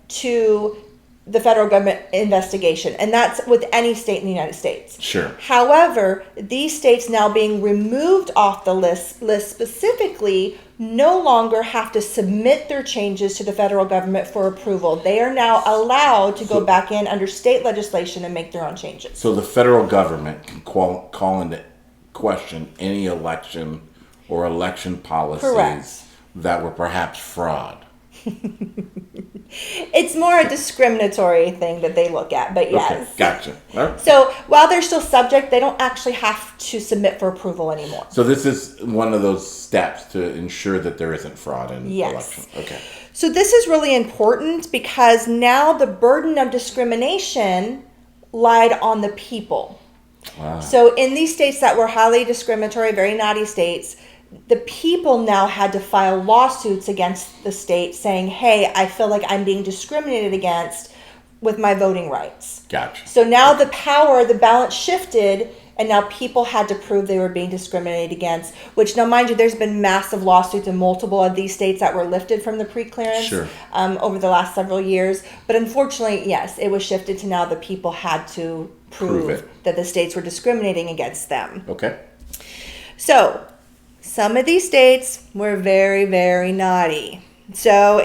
to the federal government investigation, and that's with any state in the United States. Sure. However, these states now being removed off the list specifically no longer have to submit their changes to the federal government for approval. They are now allowed to go back in under state legislation and make their own changes. So the federal government can call into question any election or election policies that were perhaps fraud. It's more a discriminatory thing that they look at, but yes. Okay, gotcha. All right. So while they're still subject, they don't actually have to submit for approval anymore. So this is one of those steps to ensure that there isn't fraud in election. Okay. So this is really important because now the burden of discrimination lied on the people. Wow. So in these states that were highly discriminatory, very naughty states, the people now had to file lawsuits against the state saying, hey, I feel like I'm being discriminated against with my voting rights. Gotcha. So now the balance shifted, and now people had to prove they were being discriminated against, which now, mind you, there's been massive lawsuits in multiple of these states that were lifted from the preclearance over the last several years. But unfortunately, yes, it was shifted to now the people had to prove that the states were discriminating against them. Okay. So some of these states were very, very naughty. So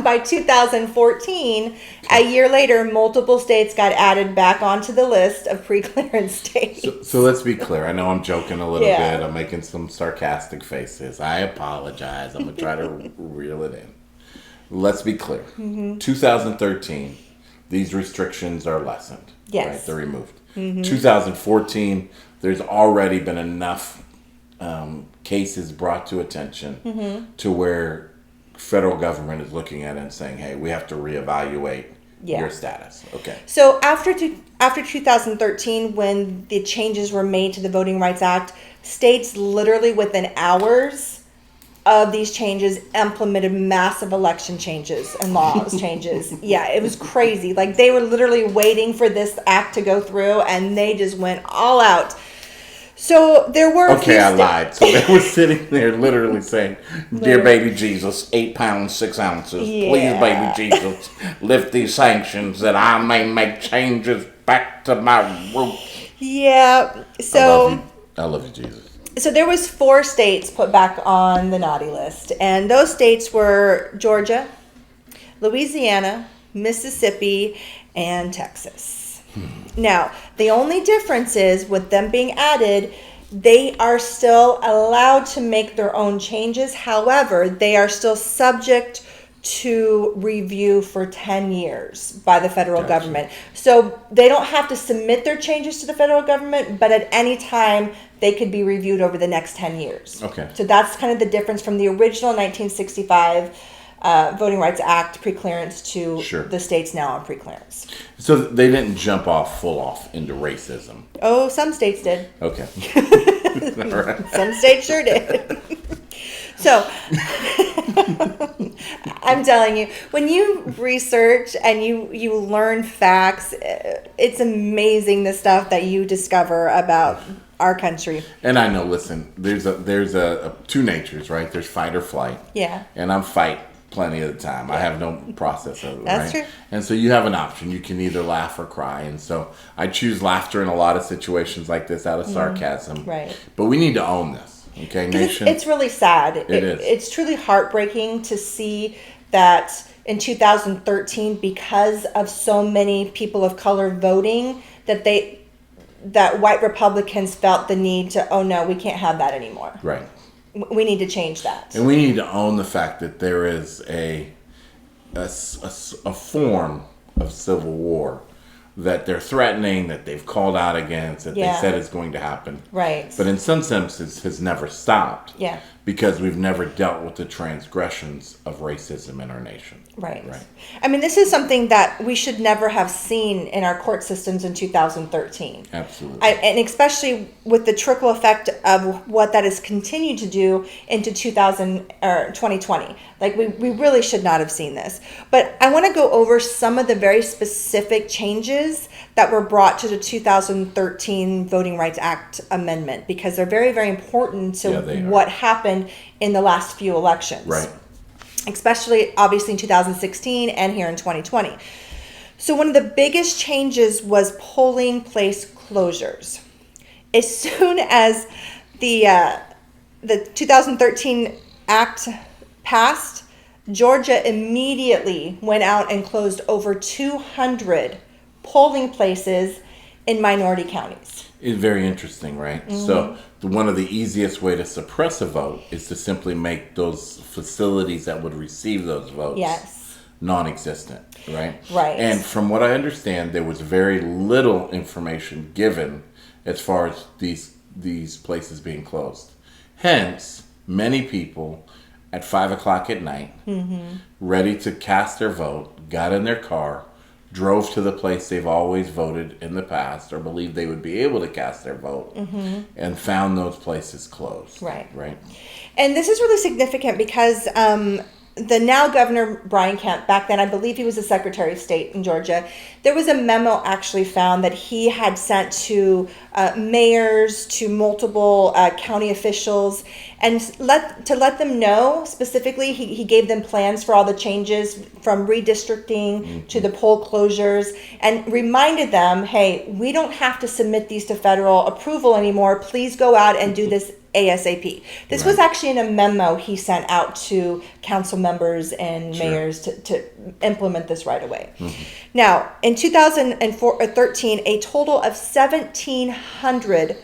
by 2014, a year later, multiple states got added back onto the list of preclearance states. So let's be clear. I know I'm joking a little bit. I'm making some sarcastic faces. I apologize. I'm going to try to reel it in. Let's be clear. 2013, these restrictions are lessened. Yes. Right? They're removed. 2014, there's already been enough cases brought to attention to where federal government is looking at it and saying, hey, we have to reevaluate your status. Okay. So after 2013, when the changes were made to the Voting Rights Act, states literally within hours of these changes implemented massive election changes and laws changes. Yeah, it was crazy. Like they were literally waiting for this act to go through, and they just went all out. So there were a Okay, few I lied. So they were sitting there literally saying, "Dear baby Jesus, 8 pounds 6 ounces. Please, baby Jesus, lift these sanctions that I may make changes back to my roots." Yeah. I love you, Jesus. So there was 4 states put back on the naughty list, and those states were Georgia, Louisiana, Mississippi, and Texas. Now, the only difference is with them being added, they are still allowed to make their own changes. However, they are still subject to review for 10 years by the federal government. So they don't have to submit their changes to the federal government, but at any time they could be reviewed over the next 10 years. Okay. So that's kind of the difference from the original 1965 Voting Rights Act preclearance to the states now on preclearance. So they didn't jump off full off into racism. Oh, some states did. Okay. All right. Some states sure did. So, I'm telling you, when you research and you learn facts, it's amazing the stuff that you discover about our country. And I know, listen, there's a two natures, right? There's fight or flight. Yeah. And I'm fight plenty of the time. I have no process of it, That's right? true. And so you have an option. You can either laugh or cry. And so I choose laughter in a lot of situations like this out of sarcasm. Right. But we need to own this, okay, nation? It's really sad. It is. It's truly heartbreaking to see that in 2013, because of so many people of color voting, that white Republicans felt the need to, oh no, we can't have that anymore. Right. We need to change that. And we need to own the fact that there is a form of civil war that they're threatening, that they've called out against, that they said is going to happen. Right. But in some senses has never stopped. Yeah. Because we've never dealt with the transgressions of racism in our nation. Right. I mean, this is something that we should never have seen in our court systems in 2013. Absolutely. And especially with the trickle effect of what that has continued to do into 2020. Like, we really should not have seen this. But I want to go over some of the very specific changes that were brought to the 2013 Voting Rights Act amendment, because they're very, very important to what happened in the last few elections. Right. Especially, obviously, in 2016 and here in 2020. So one of the biggest changes was polling place closures. As soon as the 2013 Act passed, Georgia immediately went out and closed over 200 polling places in minority counties. It's very interesting, right? Mm-hmm. So one of the easiest way to suppress a vote is to simply make those facilities that would receive those votes non-existent, right? Right. And from what I understand, there was very little information given as far as these places being closed. Hence, many people at 5 o'clock at night, ready to cast their vote, got in their car, drove to the place they've always voted in the past or believed they would be able to cast their vote, and found those places closed. Right. And this is really significant because the now Governor Brian Kemp, back then I believe he was the Secretary of State in Georgia, there was a memo actually found that he had sent to mayors, to multiple county officials, and let them know specifically, he gave them plans for all the changes from redistricting to the poll closures, and reminded them, hey, we don't have to submit these to federal approval anymore. Please go out and do this ASAP. This was actually in a memo he sent out to council members and mayors to implement this right away. Now, in 2013, a total of 1,700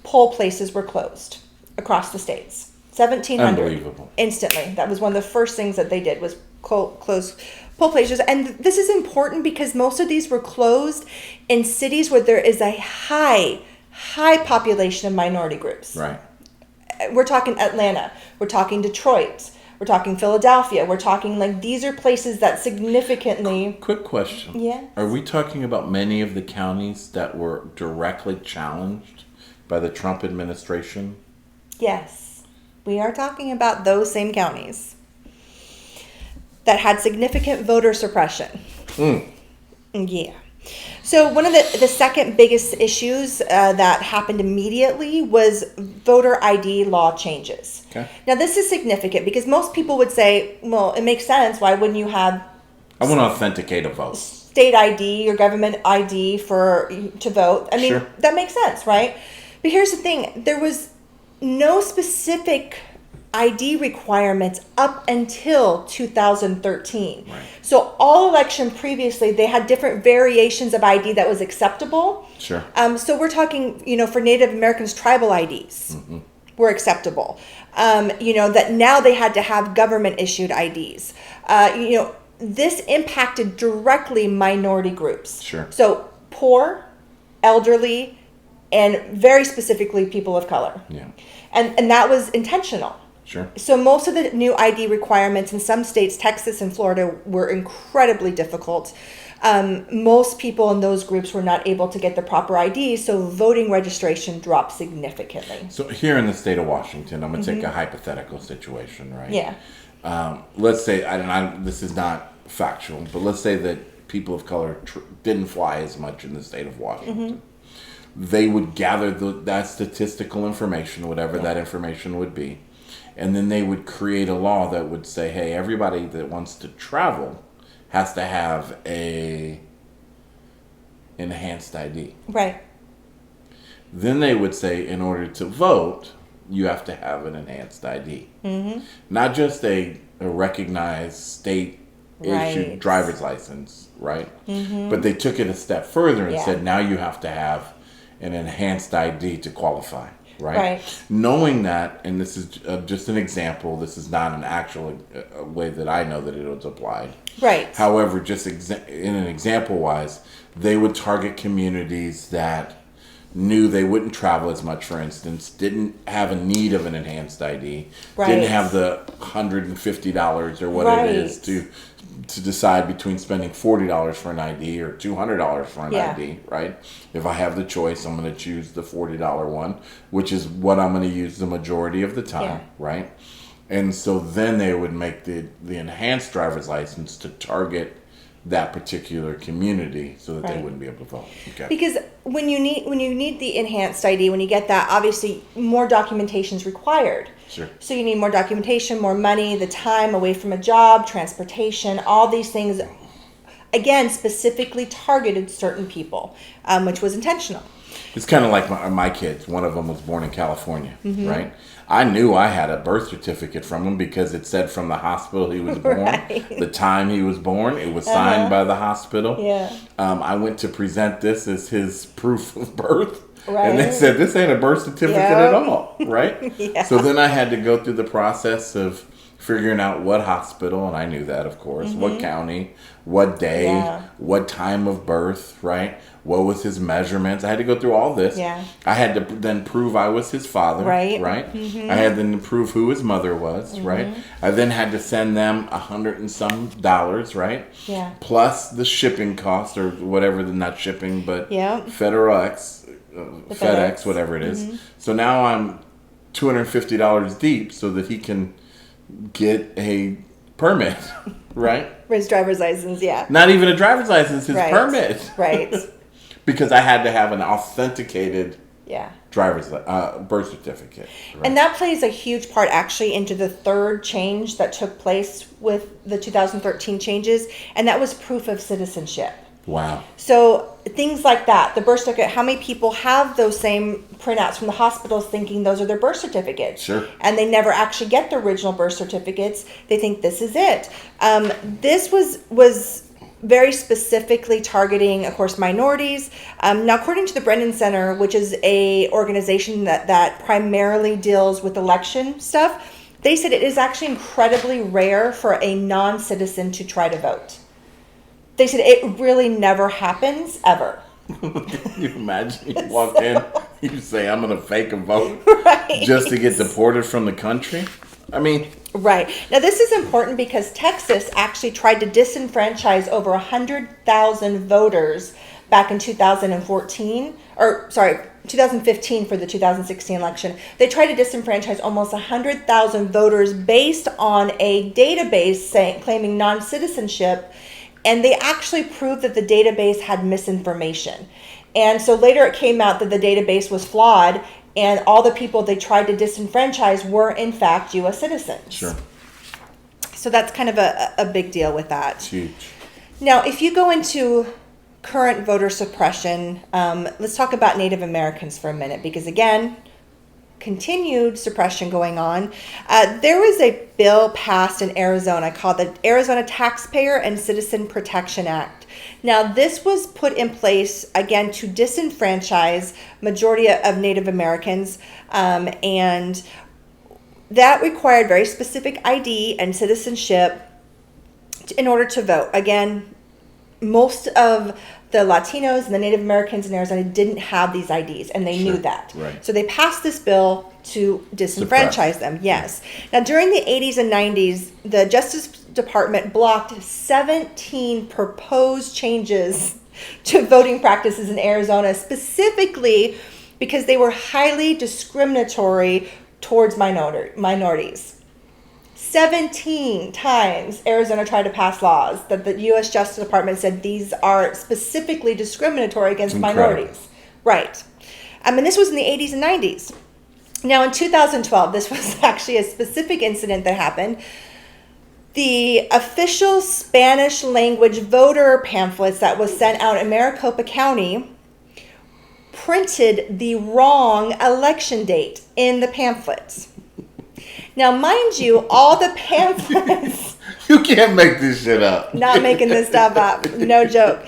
poll places were closed across the states. 1,700. Unbelievable. Instantly. That was one of the first things that they did, was close poll places. And this is important because most of these were closed in cities where there is a high population of minority groups. Right. We're talking Atlanta. We're talking Detroit. We're talking Philadelphia. We're talking, like, these are places that significantly... Quick question. Yeah. Are we talking about many of the counties that were directly challenged by the Trump administration? Yes. We are talking about those same counties that had significant voter suppression. Yeah. So one of the second biggest issues that happened immediately was voter ID law changes. Okay. Now this is significant because most people would say, well, it makes sense. Why wouldn't you have I want to authenticate a vote. state ID or government ID to vote? I mean, Sure. that makes sense, right? But here's the thing. There was no specific ID requirements up until 2013. Right. So all election previously, they had different variations of ID that was acceptable. Sure. So we're talking, for Native Americans, tribal IDs were acceptable. That now they had to have government issued IDs. This impacted directly minority groups. Sure. So poor, elderly, and very specifically people of color. Yeah. And that was intentional. Sure. So most of the new ID requirements in some states, Texas and Florida, were incredibly difficult. Most people in those groups were not able to get the proper ID, so voting registration dropped significantly. So here in the state of Washington, I'm going to take a hypothetical situation, right? Yeah. Let's say, this is not factual, but let's say that people of color didn't fly as much in the state of Washington. They would gather that statistical information, whatever that information would be, and then they would create a law that would say, hey, everybody that wants to travel has to have a enhanced ID. Right. Then they would say, in order to vote, you have to have an enhanced ID. Not just a recognized state-issued driver's license, right? But they took it a step further and said, now you have to have an enhanced ID to qualify. Right? Knowing that, and this is just an example, this is not an actual way that I know that it was applied. Right. However, just in an example-wise, they would target communities that knew they wouldn't travel as much, for instance, didn't have a need of an enhanced ID, didn't have the $150 or what it is to decide between spending $40 for an ID or $200 for an ID, right? If I have the choice, I'm going to choose the $40 one, which is what I'm going to use the majority of the time, right? And so then they would make the enhanced driver's license to target that particular community so that they wouldn't be able to vote. Okay. Because when you need the enhanced ID, when you get that, obviously more documentation is required. Sure. So you need more documentation, more money, the time away from a job, transportation, all these things, again, specifically targeted certain people, which was intentional. It's kind of like my kids. One of them was born in California, right? I knew I had a birth certificate from him because it said from the hospital he was born, the time he was born. It was signed by the hospital. Yeah. I went to present this as his proof of birth. And they said, this ain't a birth certificate at all, right? So then I had to go through the process of figuring out what hospital, and I knew that, of course, what county, what day, what time of birth, right? What was his measurements? I had to go through all this. I had to then prove I was his father, right? I had then to prove who his mother was, right? I then had to send them $100 and some, right? Plus the shipping cost or whatever, not shipping, but FedEx, whatever it is. So now I'm $250 deep so that he can get a permit, right? His driver's license, Not even a driver's license, his permit. Right. Because I had to have an authenticated driver's birth certificate. Right? And that plays a huge part actually into the third change that took place with the 2013 changes, and that was proof of citizenship. Wow. So things like that, the birth certificate, how many people have those same printouts from the hospitals thinking those are their birth certificates? Sure. And they never actually get the original birth certificates. They think this is it. This was very specifically targeting, of course, minorities. Now, according to the Brennan Center, which is a organization that primarily deals with election stuff, they said it is actually incredibly rare for a non-citizen to try to vote. They said it really never happens, ever. Can you imagine you walk in, you say, I'm going to fake a vote just to get deported from the country? I mean... Right. Now, this is important because Texas actually tried to disenfranchise over 100,000 voters back in 2015 for the 2016 election. They tried to disenfranchise almost 100,000 voters based on a database claiming non-citizenship And they actually proved that the database had misinformation. And so later it came out that the database was flawed, and all the people they tried to disenfranchise were in fact U.S. citizens. Sure. So that's kind of a big deal with that. It's huge. Now, if you go into current voter suppression, let's talk about Native Americans for a minute, because again, continued suppression going on. There was a bill passed in Arizona called the Arizona Taxpayer and Citizen Protection Act. Now, this was put in place, again, to disenfranchise majority of Native Americans, and that required very specific ID and citizenship in order to vote. Again, most of the Latinos and the Native Americans in Arizona didn't have these IDs, and they knew that. Right. So they passed this bill to disenfranchise them. Yes. Now, during the 80s and 90s, the Justice Department blocked 17 proposed changes to voting practices in Arizona, specifically because they were highly discriminatory towards minorities. 17 times Arizona tried to pass laws that the U.S. Justice Department said these are specifically discriminatory against minorities. Right. I mean, this was in the 80s and 90s. Now, in 2012, this was actually a specific incident that happened. The official Spanish language voter pamphlets that was sent out in Maricopa County printed the wrong election date in the pamphlets. Now, mind you, all the pamphlets... You can't make this shit up. Not making this stuff up. No joke.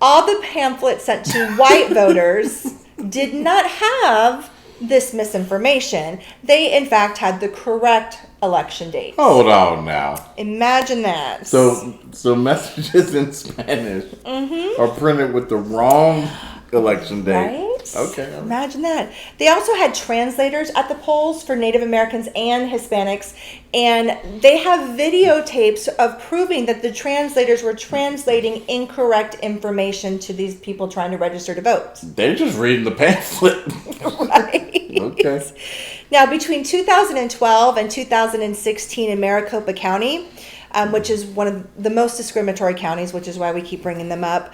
All the pamphlets sent to white voters did not have this misinformation. They, in fact, had the correct election date. Hold on now. Imagine that. So messages in Spanish are printed with the wrong election date. Right? Okay. Imagine that. They also had translators at the polls for Native Americans and Hispanics, and they have videotapes of proving that the translators were translating incorrect information to these people trying to register to vote. They're just reading the pamphlet. Right. Okay. Now, between 2012 and 2016 in Maricopa County, which is one of the most discriminatory counties, which is why we keep bringing them up,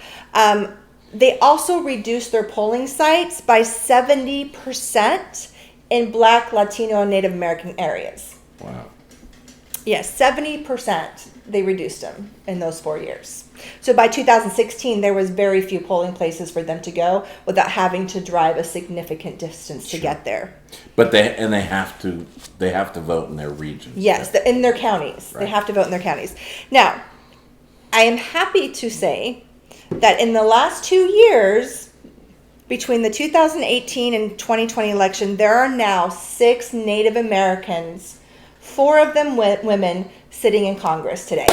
they also reduced their polling sites by 70% in Black, Latino, and Native American areas. Wow. Yes, 70% they reduced them in those 4 years. So by 2016, there was very few polling places for them to go without having to drive a significant distance to get there. But they have to vote in their regions. Yes, in their counties. Right. They have to vote in their counties. Now, I am happy to say that in the last 2 years, between the 2018 and 2020 election, there are now 6 Native Americans, 4 of them women, sitting in Congress today.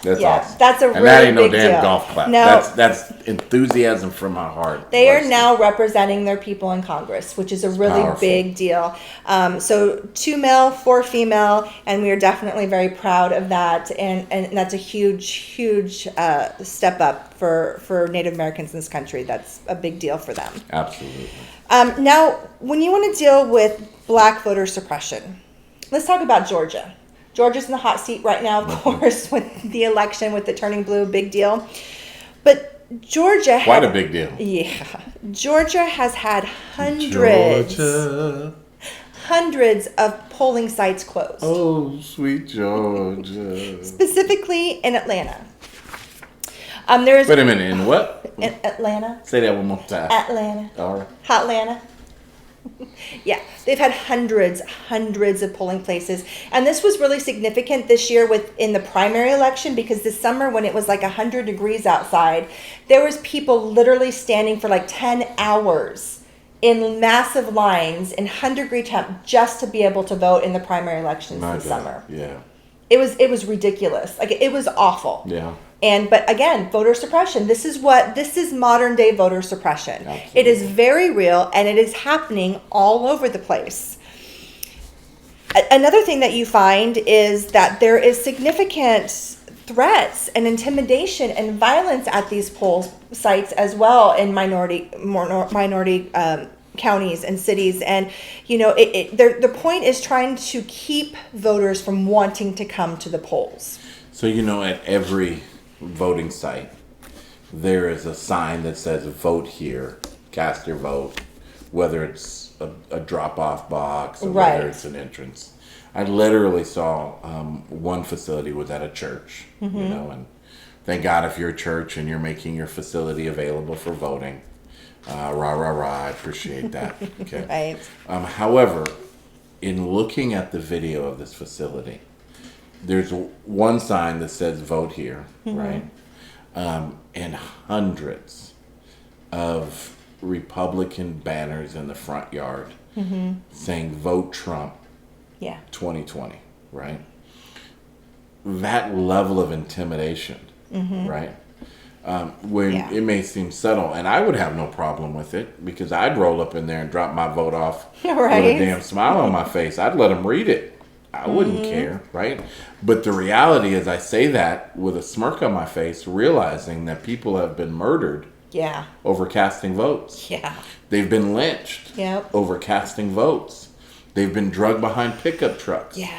That's awesome. That's a really big deal. And that ain't no damn golf clap. No, that's enthusiasm from my heart. They are now representing their people in Congress, which is a really powerful. Big deal. So 2 male, 4 female, and we are definitely very proud of that. And that's a huge step up for Native Americans in this country. That's a big deal for them. Absolutely. Now, when you want to deal with Black voter suppression, let's talk about Georgia. Georgia's in the hot seat right now, of course, with the election, with the turning blue, big deal. But Georgia... Quite a big deal. Yeah. Georgia has had hundreds of polling sites closed. Oh, sweet Georgia. Specifically in Atlanta. Wait a minute, in what? In Atlanta. Say that one more time. Atlanta. All right. Hotlanta. Yeah, they've had hundreds of polling places. And this was really significant this year in the primary election, because this summer when it was like 100 degrees outside, there was people literally standing for like 10 hours in massive lines in 100-degree temp just to be able to vote in the primary elections this summer. Yeah. It was ridiculous. Like, it was awful. Yeah. But again, voter suppression. This is modern day voter suppression. Absolutely. It is very real, and it is happening all over the place. Another thing that you find is that there is significant threats and intimidation and violence at these poll sites as well in minority counties and cities. And the point is trying to keep voters from wanting to come to the polls. So, at every voting site, there is a sign that says vote here, cast your vote, whether it's a drop-off box or Right. whether it's an entrance. I literally saw one facility was at a church, and thank God if you're a church and you're making your facility available for voting. Rah, rah, rah, I appreciate that. Okay. Right. However, in looking at the video of this facility, there's one sign that says vote here, right? And hundreds of Republican banners in the front yard saying vote Trump Yeah. 2020, right? That level of intimidation, right? When Yeah. it may seem subtle, and I would have no problem with it because I'd roll up in there and drop my vote off Right. with a damn smile on my face. I'd let them read it. I wouldn't care, right? But the reality is, I say that with a smirk on my face, realizing that people have been murdered Yeah. over casting votes. Yeah. They've been lynched Yep. over casting votes. They've been drugged behind pickup trucks Yeah.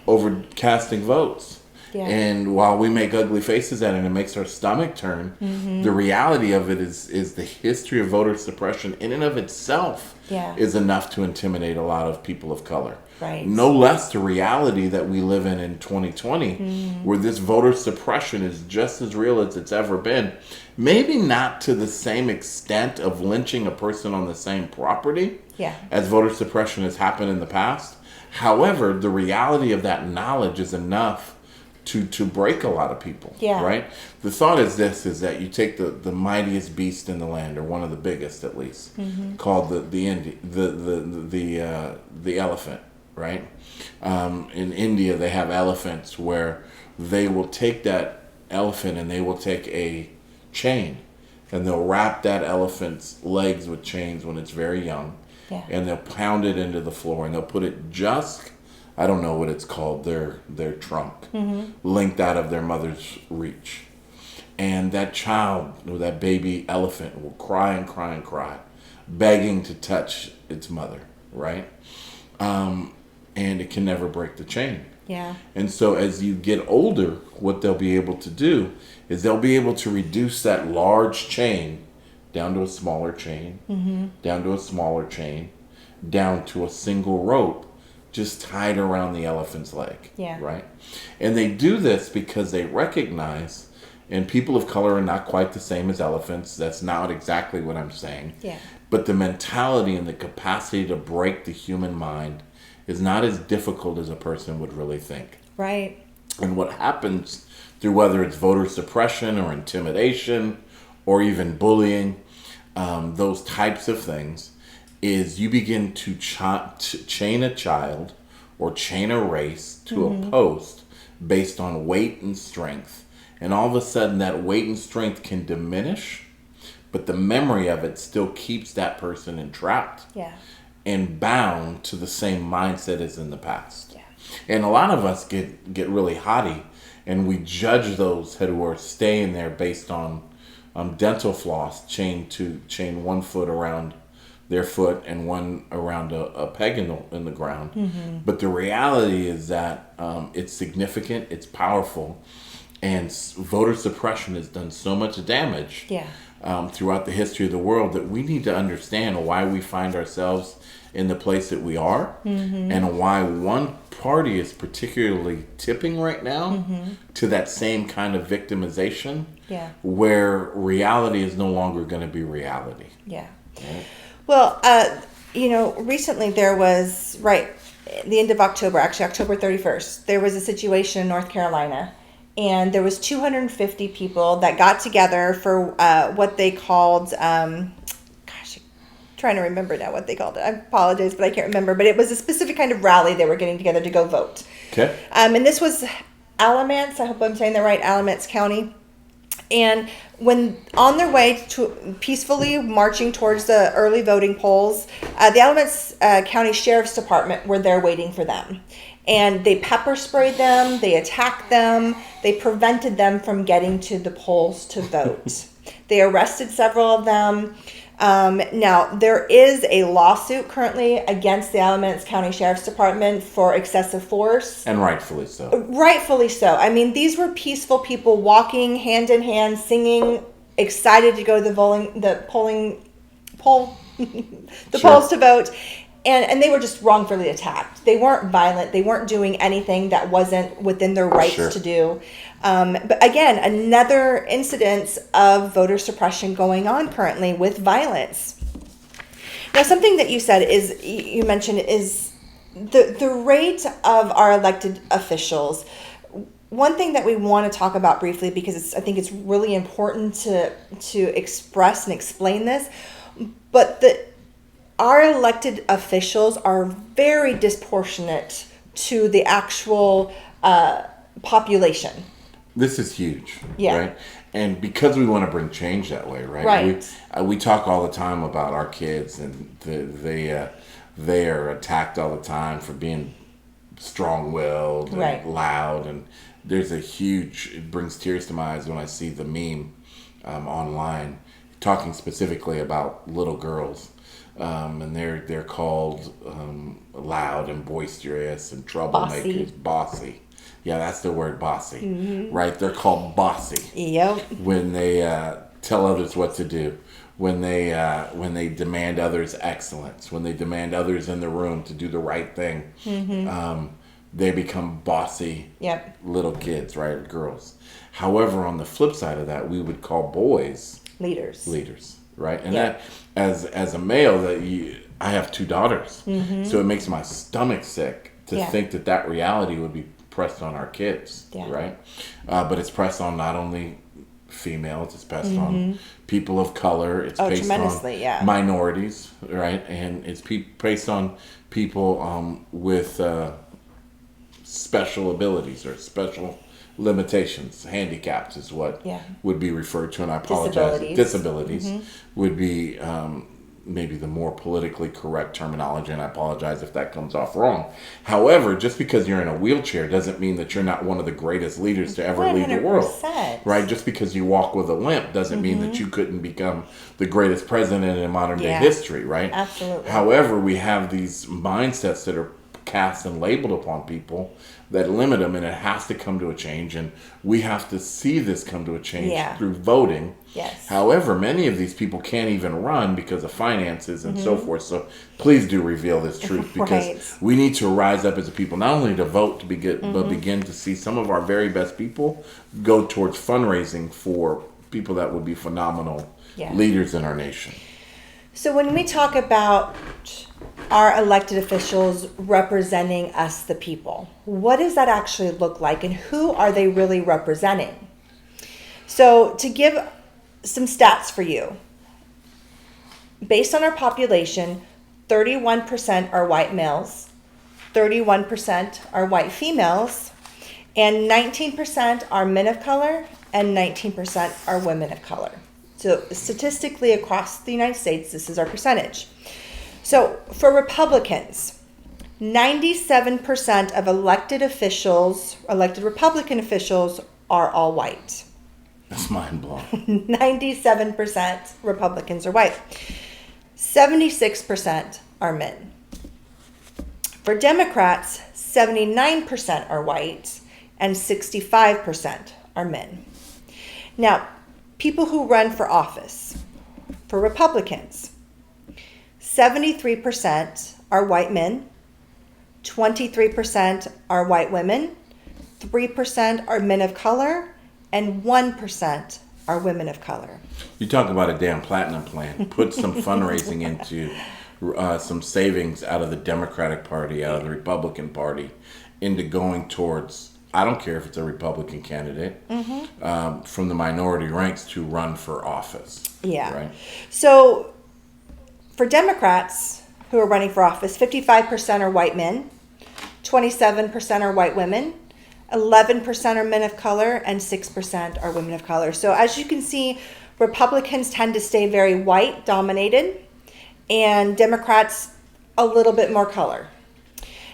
over casting votes. Yeah. And while we make ugly faces at it and it makes our stomach turn, the reality of it is the history of voter suppression in and of itself Yeah. is enough to intimidate a lot of people of color. Right. No less the reality that we live in 2020, where this voter suppression is just as real as it's ever been. Maybe not to the same extent of lynching a person on the same property Yeah. as voter suppression has happened in the past. However, the reality of that knowledge is enough to break a lot of people. Yeah. Right? The thought is this, is that you take the mightiest beast in the land, or one of the biggest at least, called the elephant, right? In India they have elephants where they will take that elephant and they will take a chain and they'll wrap that elephant's legs with chains when it's very young. Yeah. And they'll pound it into the floor and they'll put it just, I don't know what it's called, their trunk, linked out of their mother's reach. And that child, or that baby elephant, will cry and cry and cry, begging to touch its mother, right? And it can never break the chain. Yeah. And so as you get older, what they'll be able to do is they'll be able to reduce that large chain down to a smaller chain, down to a smaller chain, down to a single rope, just tied around the elephant's leg. Yeah. Right? And they do this because they recognize, and people of color are not quite the same as elephants. That's not exactly what I'm saying. Yeah. But the mentality and the capacity to break the human mind is not as difficult as a person would really think. Right. And what happens through whether it's voter suppression or intimidation or even bullying, those types of things, is you begin to chain a child or chain a race to a post based on weight and strength. And all of a sudden that weight and strength can diminish, but the memory of it still keeps that person entrapped. Yeah. And bound to the same mindset as in the past. Yeah. And a lot of us get really haughty, and we judge those who are staying there based on dental floss chained 1 foot around their foot and one around a peg in the ground. But the reality is that it's significant, it's powerful, and voter suppression has done so much damage. Yeah. Throughout the history of the world, that we need to understand why we find ourselves in the place that we are, and why one party is particularly tipping right now to that same kind of victimization, where reality is no longer going to be reality. Yeah. Right? Well, recently there was, the end of October, actually October 31st, there was a situation in North Carolina. And there was 250 people that got together for what they called, I'm trying to remember now what they called it. I apologize, but I can't remember. But it was a specific kind of rally they were getting together to go vote. Okay. And this was Alamance, I hope I'm saying that right, Alamance County. And when on their way to peacefully marching towards the early voting polls, the Alamance County Sheriff's Department were there waiting for them. And they pepper sprayed them, they attacked them, they prevented them from getting to the polls to vote. They arrested several of them. Now, there is a lawsuit currently against the Alamance County Sheriff's Department for excessive force. And rightfully so. Rightfully so. I mean, these were peaceful people walking hand in hand, singing, excited to go to the polls to vote. And they were just wrongfully attacked. They weren't violent. They weren't doing anything that wasn't within their rights to do. But again, another incidence of voter suppression going on currently with violence. Now, something that you mentioned is the rate of our elected officials. One thing that we want to talk about briefly, because I think it's really important to express and explain this, but our elected officials are very disproportionate to the actual population. This is huge, yeah. Right? And because we want to bring change that way, right? Right. We talk all the time about our kids, and they are attacked all the time for being strong-willed and loud. And there's it brings tears to my eyes when I see the meme online talking specifically about little girls. And they're called loud and boisterous and troublemakers. Bossy. Yeah, that's the word, bossy. Mm-hmm. Right? They're called bossy. Yep. When they tell others what to do, when they demand others' excellence, when they demand others in the room to do the right thing, they become bossy little kids, right? Girls. However, on the flip side of that, we would call boys leaders. Right, and that as a male, I have 2 daughters, so it makes my stomach sick to think that reality would be pressed on our kids, right? But it's pressed on not only females, it's pressed on people of color, it's based on minorities, right, and it's based on people with special abilities or special limitations. Handicaps is what would be referred to, and I apologize. Disabilities would be maybe the more politically correct terminology, and I apologize if that comes off wrong. However, just because you're in a wheelchair doesn't mean that you're not one of the greatest leaders to ever lead the world. Right? Just because you walk with a limp doesn't mean that you couldn't become the greatest president in modern day history, right? Absolutely. However, we have these mindsets that are cast and labeled upon people that limit them, and it has to come to a change, and we have to see this come to a change through voting. Yes. However, many of these people can't even run because of finances and so forth. So please do reveal this truth, because we need to rise up as a people, not only to vote, but begin to see some of our very best people go towards fundraising for people that would be phenomenal leaders in our nation. So when we talk about our elected officials representing us, the people, what does that actually look like, and who are they really representing? So to give some stats for you, based on our population, 31% are white males, 31% are white females, and 19% are men of color, and 19% are women of color. So statistically across the United States, this is our percentage. So for Republicans, 97% of elected Republican officials are all white. That's mind-blowing. 97% Republicans are white. 76% are men. For Democrats, 79% are white and 65% are men. Now, people who run for office. For Republicans, 73% are white men, 23% are white women, 3% are men of color, and 1% are women of color. You talk about a damn platinum plan. Put some fundraising into some savings out of the Democratic Party, out of the Republican Party, into going towards, I don't care if it's a Republican candidate, from the minority ranks to run for office. Yeah. Right? So for Democrats who are running for office, 55% are white men, 27% are white women, 11% are men of color, and 6% are women of color. So as you can see, Republicans tend to stay very white dominated, and Democrats a little bit more color.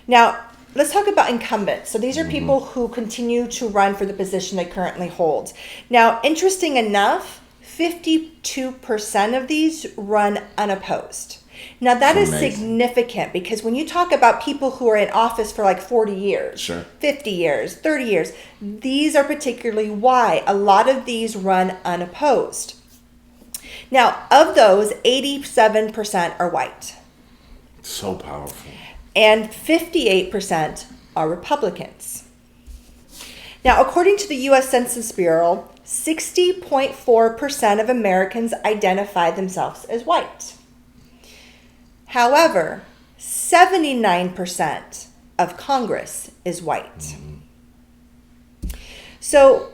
Now, let's talk about incumbents. So these are people who continue to run for the position they currently hold. Now, interesting enough, 52% of these run unopposed. Now that is amazing. significant, because when you talk about people who are in office for like 40 years, Sure. 50 years, 30 years, these are particularly why a lot of these run unopposed. Now, of those, 87% are white So powerful. and 58% are Republicans. Now, according to the U.S. Census Bureau, 60.4% of Americans identify themselves as white. However, 79% of Congress is white. So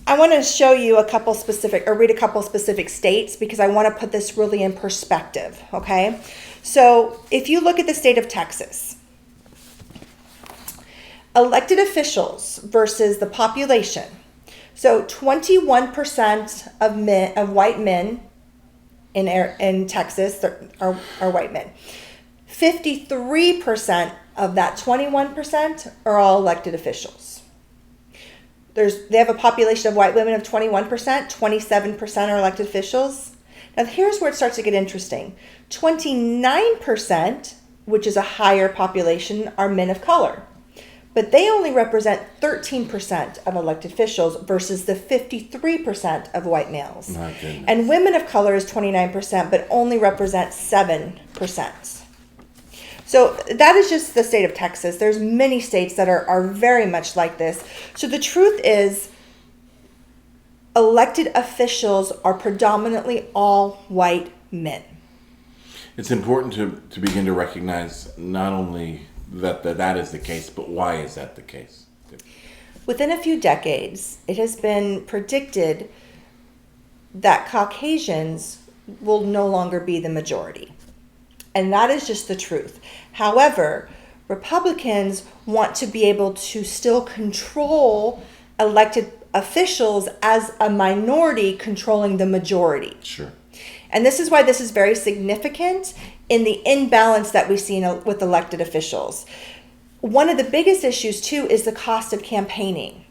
I want to show you read a couple specific states, because I want to put this really in perspective, okay? So if you look at the state of Texas, elected officials versus the population. So 21% of white men in Texas are white men. 53% of that 21% are all elected officials. They have a population of white women of 21%, 27% are elected officials. Now here's where it starts to get interesting. 29%, which is a higher population, are men of color. But they only represent 13% of elected officials versus the 53% of white males. My goodness. And women of color is 29%, but only represent 7%. So that is just the state of Texas. There's many states that are very much like this. So the truth is, elected officials are predominantly all white men. It's important to begin to recognize not only that is the case, but why is that the case? Within a few decades, it has been predicted that Caucasians will no longer be the majority. And that is just the truth. However, Republicans want to be able to still control elected officials as a minority controlling the majority. Sure. And this is why this is very significant in the imbalance that we see with elected officials. One of the biggest issues, too, is the cost of campaigning.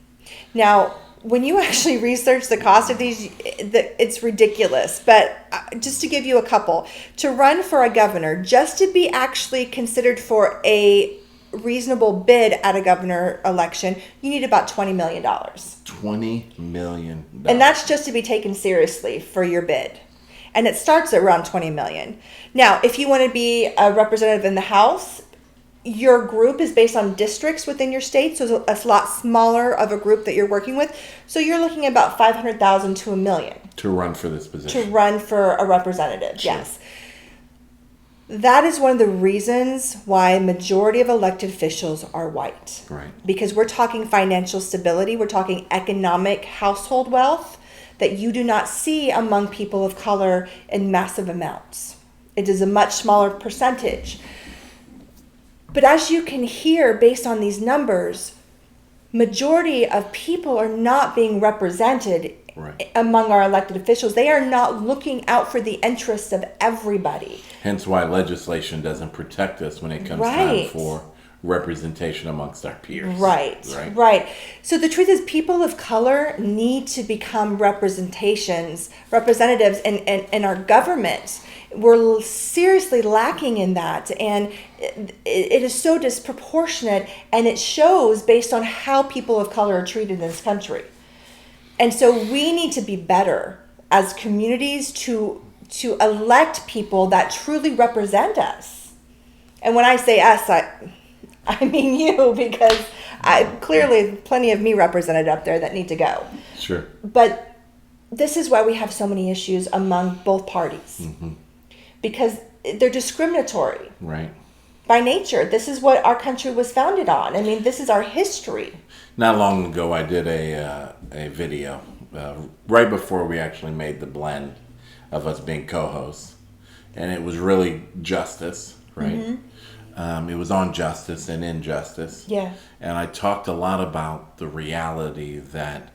Now, when you actually research the cost of these, it's ridiculous. But just to give you a couple, to run for a governor, just to be actually considered for a reasonable bid at a governor election, you need about $20 million. $20 million. And that's just to be taken seriously for your bid. And it starts at around $20 million. Now, if you want to be a representative in the House, your group is based on districts within your state, so it's a lot smaller of a group that you're working with. So you're looking at about $500,000 to $1 million. To run for this position. To run for a representative, Sure. Yes. That is one of the reasons why majority of elected officials are white. Right. Because we're talking financial stability, we're talking economic household wealth that you do not see among people of color in massive amounts. It is a much smaller percentage. But as you can hear, based on these numbers, majority of people are not being represented Right. among our elected officials. They are not looking out for the interests of everybody. Hence why legislation doesn't protect us when it comes Right. time for representation amongst our peers. Right. So the truth is, people of color need to become representatives in our government. We're seriously lacking in that, and it is so disproportionate, and it shows based on how people of color are treated in this country. And so we need to be better as communities to elect people that truly represent us. And when I say us, I mean you, because clearly plenty of me represented up there that need to go. Sure. But this is why we have so many issues among both parties. Mm-hmm. Because they're discriminatory. Right. By nature, this is what our country was founded on. I mean, this is our history. Not long ago, I did a video right before we actually made the blend of us being co-hosts, and it was really justice, right? Mm-hmm. It was on justice and injustice. Yeah. And I talked a lot about the reality that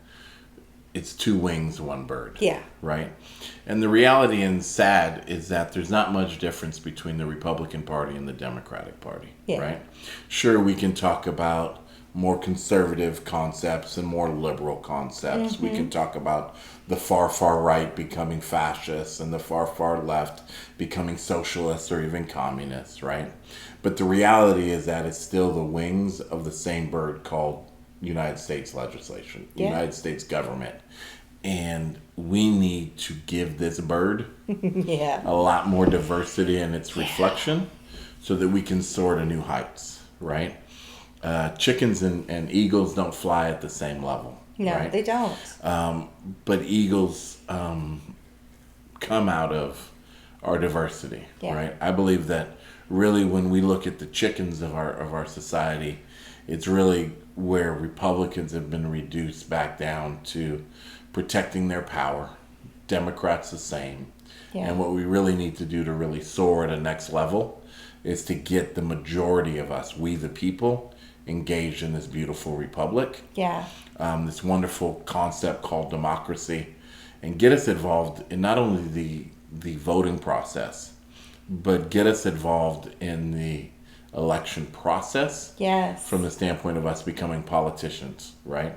it's two wings, one bird. Yeah. Right? And the reality and sad is that there's not much difference between the Republican Party and the Democratic Party. Yeah. Right? Sure, we can talk about more conservative concepts and more liberal concepts. Mm-hmm. We can talk about the far right becoming fascists and the far left becoming socialists or even communists, right? But the reality is that it's still the wings of the same bird called United States legislation, United States government. And we need to give this bird a lot more diversity in its reflection so that we can soar to new heights, right? Chickens and eagles don't fly at the same level. No, right? they don't. But eagles come out of our diversity, right? I believe that really when we look at the chickens of our society, it's really where Republicans have been reduced back down to protecting their power. Democrats the same. Yeah. And what we really need to do to really soar at a next level is to get the majority of us, we the people, engaged in this beautiful republic. Yeah. This wonderful concept called democracy, and get us involved in not only the voting process, but get us involved in the election process. Yes. From the standpoint of us becoming politicians, right?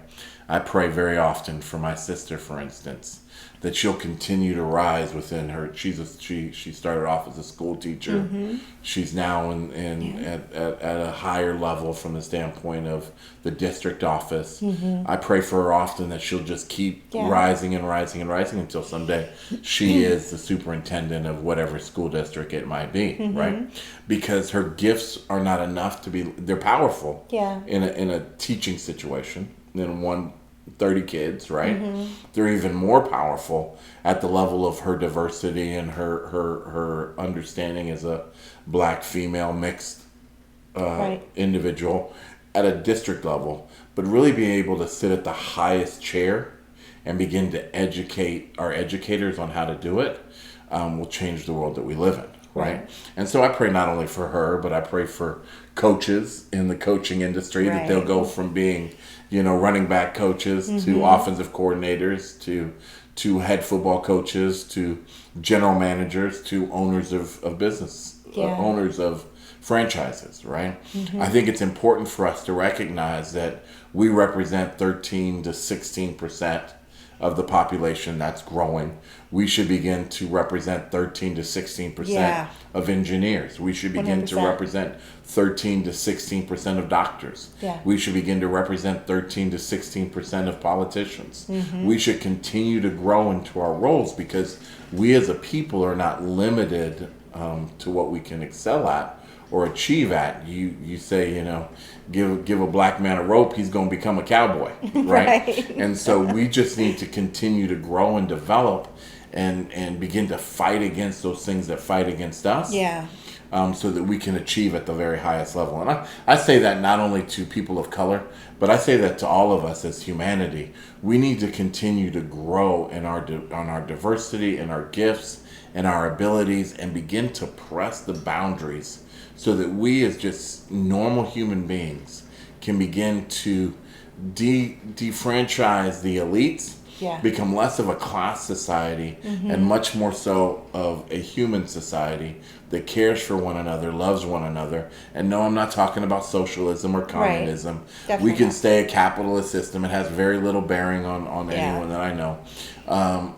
I pray very often for my sister, for instance, that she'll continue to rise within her. She started off as a school teacher. Mm-hmm. She's now at a higher level from the standpoint of the district office. Mm-hmm. I pray for her often that she'll just keep rising and rising and rising until someday she is the superintendent of whatever school district it might be, right? Because her gifts are not enough to be. They're powerful. Yeah. In a teaching situation. In 30 kids, right? Mm-hmm. They're even more powerful at the level of her diversity and her understanding as a black female mixed individual at a district level, but really being able to sit at the highest chair and begin to educate our educators on how to do it will change the world that we live in. Right. And so I pray not only for her, but I pray for coaches in the coaching industry that they'll go from being, running back coaches to offensive coordinators to head football coaches to general managers to owners of business, owners of franchises, right? Mm-hmm. I think it's important for us to recognize that we represent 13 to 16% of the population that's growing. We should begin to represent 13 to 16% of engineers. We should begin 100%. To represent 13 to 16% of doctors. Yeah. We should begin to represent 13 to 16% of politicians. Mm-hmm. We should continue to grow into our roles because we as a people are not limited to what we can excel at or achieve at. You say, give a black man a rope, he's going to become a cowboy, right? And so we just need to continue to grow and develop and begin to fight against those things that fight against us. Yeah. So that we can achieve at the very highest level. And I say that not only to people of color, but I say that to all of us as humanity. We need to continue to grow in on our diversity and our gifts and our abilities and begin to press the boundaries so that we as just normal human beings can begin to defranchise the elites, become less of a class society, and much more so of a human society that cares for one another, loves one another. And no, I'm not talking about socialism or communism. Right. We can stay a capitalist system. It has very little bearing on anyone that I know.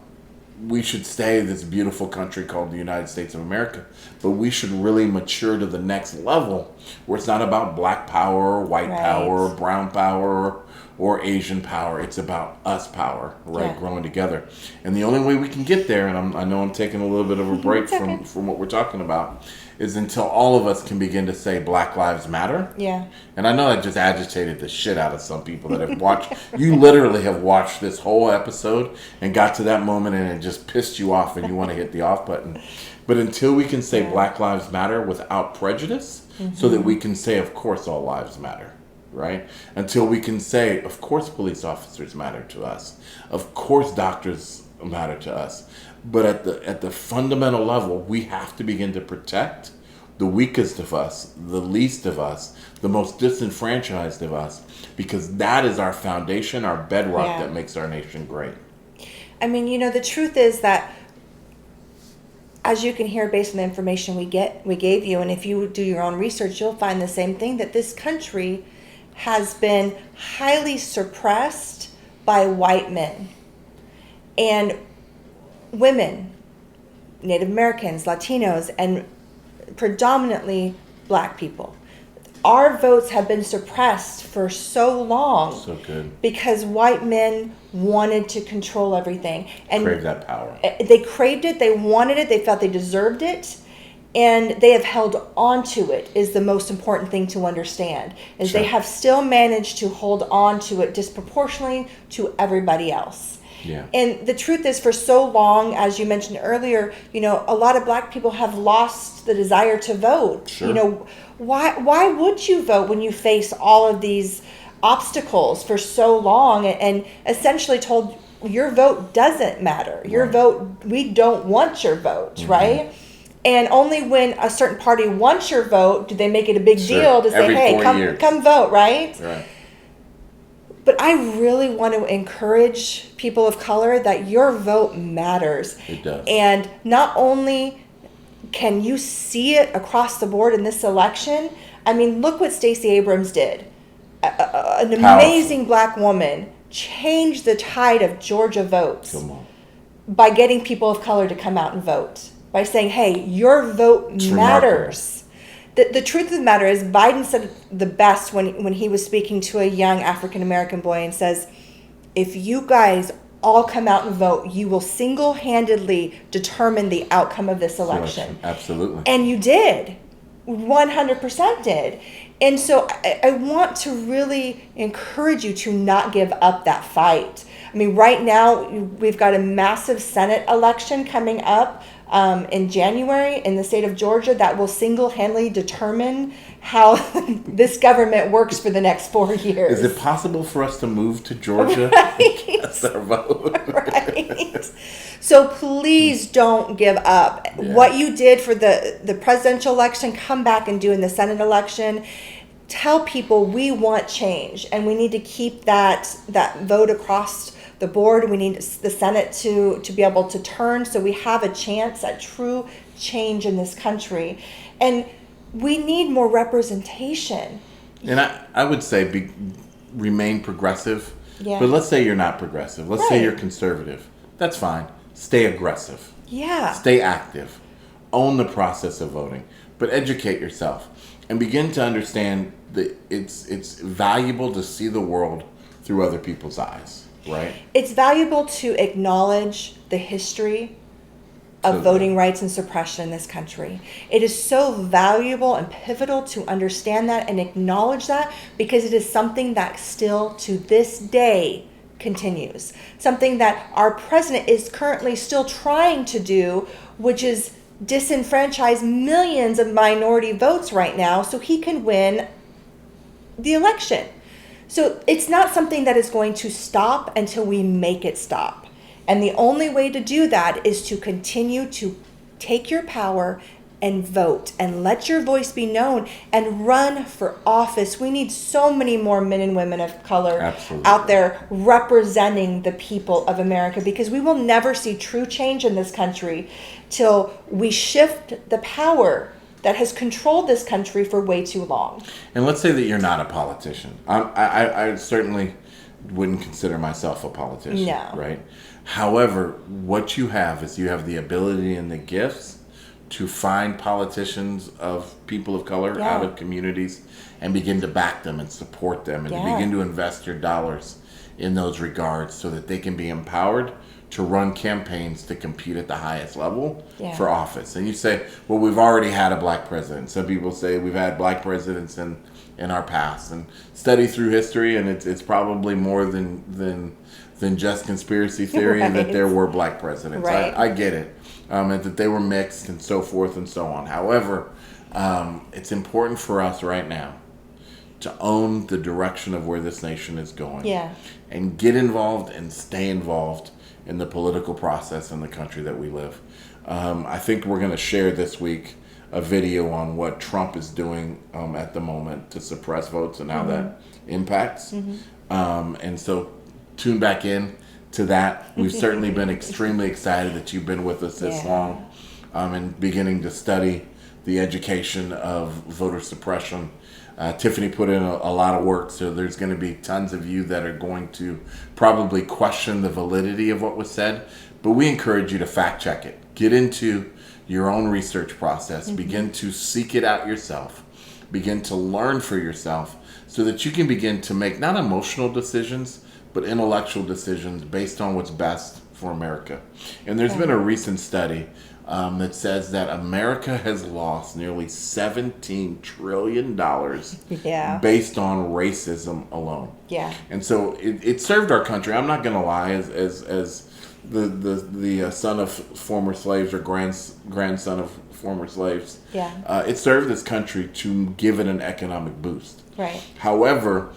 We should stay this beautiful country called the United States of America, but we should really mature to the next level where it's not about black power or white power or brown power or Asian power. It's about us power, right? Growing together. And the only way we can get there, and I know I'm taking a little bit of a break from what we're talking about, is until all of us can begin to say Black Lives Matter. Yeah. And I know that just agitated the shit out of some people that have watched. You literally have watched this whole episode and got to that moment and it just pissed you off and you want to hit the off button. But until we can say Black Lives Matter without prejudice, so that we can say, of course, all lives matter. Right? Until we can say, of course, police officers matter to us. Of course, doctors matter to us. But at the fundamental level, we have to begin to protect the weakest of us, the least of us, the most disenfranchised of us, because that is our foundation, our bedrock that makes our nation great. I mean, the truth is that, as you can hear based on the information we gave you, and if you do your own research, you'll find the same thing, that this country has been highly suppressed by white men. And women, Native Americans, Latinos, and predominantly Black people, our votes have been suppressed for so long. So good. Because white men wanted to control everything. And crave that power. They craved it, they wanted it, they felt they deserved it, and they have held on to it, is the most important thing to understand. Is Sure. They have still managed to hold on to it disproportionately to everybody else. Yeah. And the truth is, for so long, as you mentioned earlier, a lot of Black people have lost the desire to vote. Sure. Why would you vote when you face all of these obstacles for so long and essentially told your vote doesn't matter? Your Right. vote, we don't want your vote, right? And only when a certain party wants your vote do they make it a big Sure. deal to say, Every hey, 4 years. come vote, right? Right. But I really want to encourage people of color that your vote matters. It does. And not only can you see it across the board in this election, I mean, look what Stacey Abrams did. An amazing Black woman changed the tide of Georgia votes by getting people of color to come out and vote, by saying, hey, your vote matters. The truth of the matter is, Biden said it the best when he was speaking to a young African-American boy and says, if you guys all come out and vote, you will single-handedly determine the outcome of this election. Absolutely. And you did. 100% did. And so I want to really encourage you to not give up that fight. I mean, right now, we've got a massive Senate election coming up in January in the state of Georgia that will single-handedly determine how this government works for the next 4 years. Is it possible for us to move to Georgia? Right. That's our vote. Right. So please don't give up. Yeah. What you did for the presidential election, come back and do in the Senate election. Tell people we want change, and we need to keep that vote across the board. We need the Senate to be able to turn so we have a chance at true change in this country. And we need more representation. And I would say remain progressive. Yeah. But let's say you're not progressive. Let's say Right. you're conservative. That's fine. Stay aggressive. Yeah. Stay active. Own the process of voting. But educate yourself and begin to understand that it's valuable to see the world through other people's eyes, right? It's valuable to acknowledge the history of voting rights and suppression in this country. It is so valuable and pivotal to understand that and acknowledge that, because it is something that still to this day continues. Something that our president is currently still trying to do, which is disenfranchise millions of minority votes right now so he can win the election. So it's not something that is going to stop until we make it stop. And the only way to do that is to continue to take your power and vote and let your voice be known and run for office. We need so many more men and women of color out there representing the people of America, because we will never see true change in this country till we shift the power that has controlled this country for way too long. And let's say that you're not a politician. I certainly wouldn't consider myself a politician, No. right? However, what you have is you have the ability and the gifts to find politicians of people of color out of communities and begin to back them and support them and begin to invest your dollars in those regards so that they can be empowered to run campaigns to compete at the highest level for office. And you say, well, we've already had a black president. Some people say we've had black presidents in our past, and study through history, and it's probably more than just conspiracy theory that there were black presidents. Right. I get it. And that they were mixed and so forth and so on. However, it's important for us right now to own the direction of where this nation is going. Yeah. And get involved and stay involved in the political process in the country that we live. I think we're going to share this week a video on what Trump is doing at the moment to suppress votes and how that impacts. And so tune back in to that. We've certainly been extremely excited that you've been with us this long and beginning to study the education of voter suppression Tiffany put in a lot of work, so there's going to be tons of you that are going to probably question the validity of what was said. But we encourage you to fact check it. Get into your own research process. Begin to seek it out yourself. Begin to learn for yourself so that you can begin to make not emotional decisions, but intellectual decisions based on what's best for America. And there's been a recent study that says that America has lost nearly $17 trillion based on racism alone. Yeah. And so it served our country. I'm not going to lie, as the son of former slaves or grandson of former slaves. Yeah. It served this country to give it an economic boost. Right. However,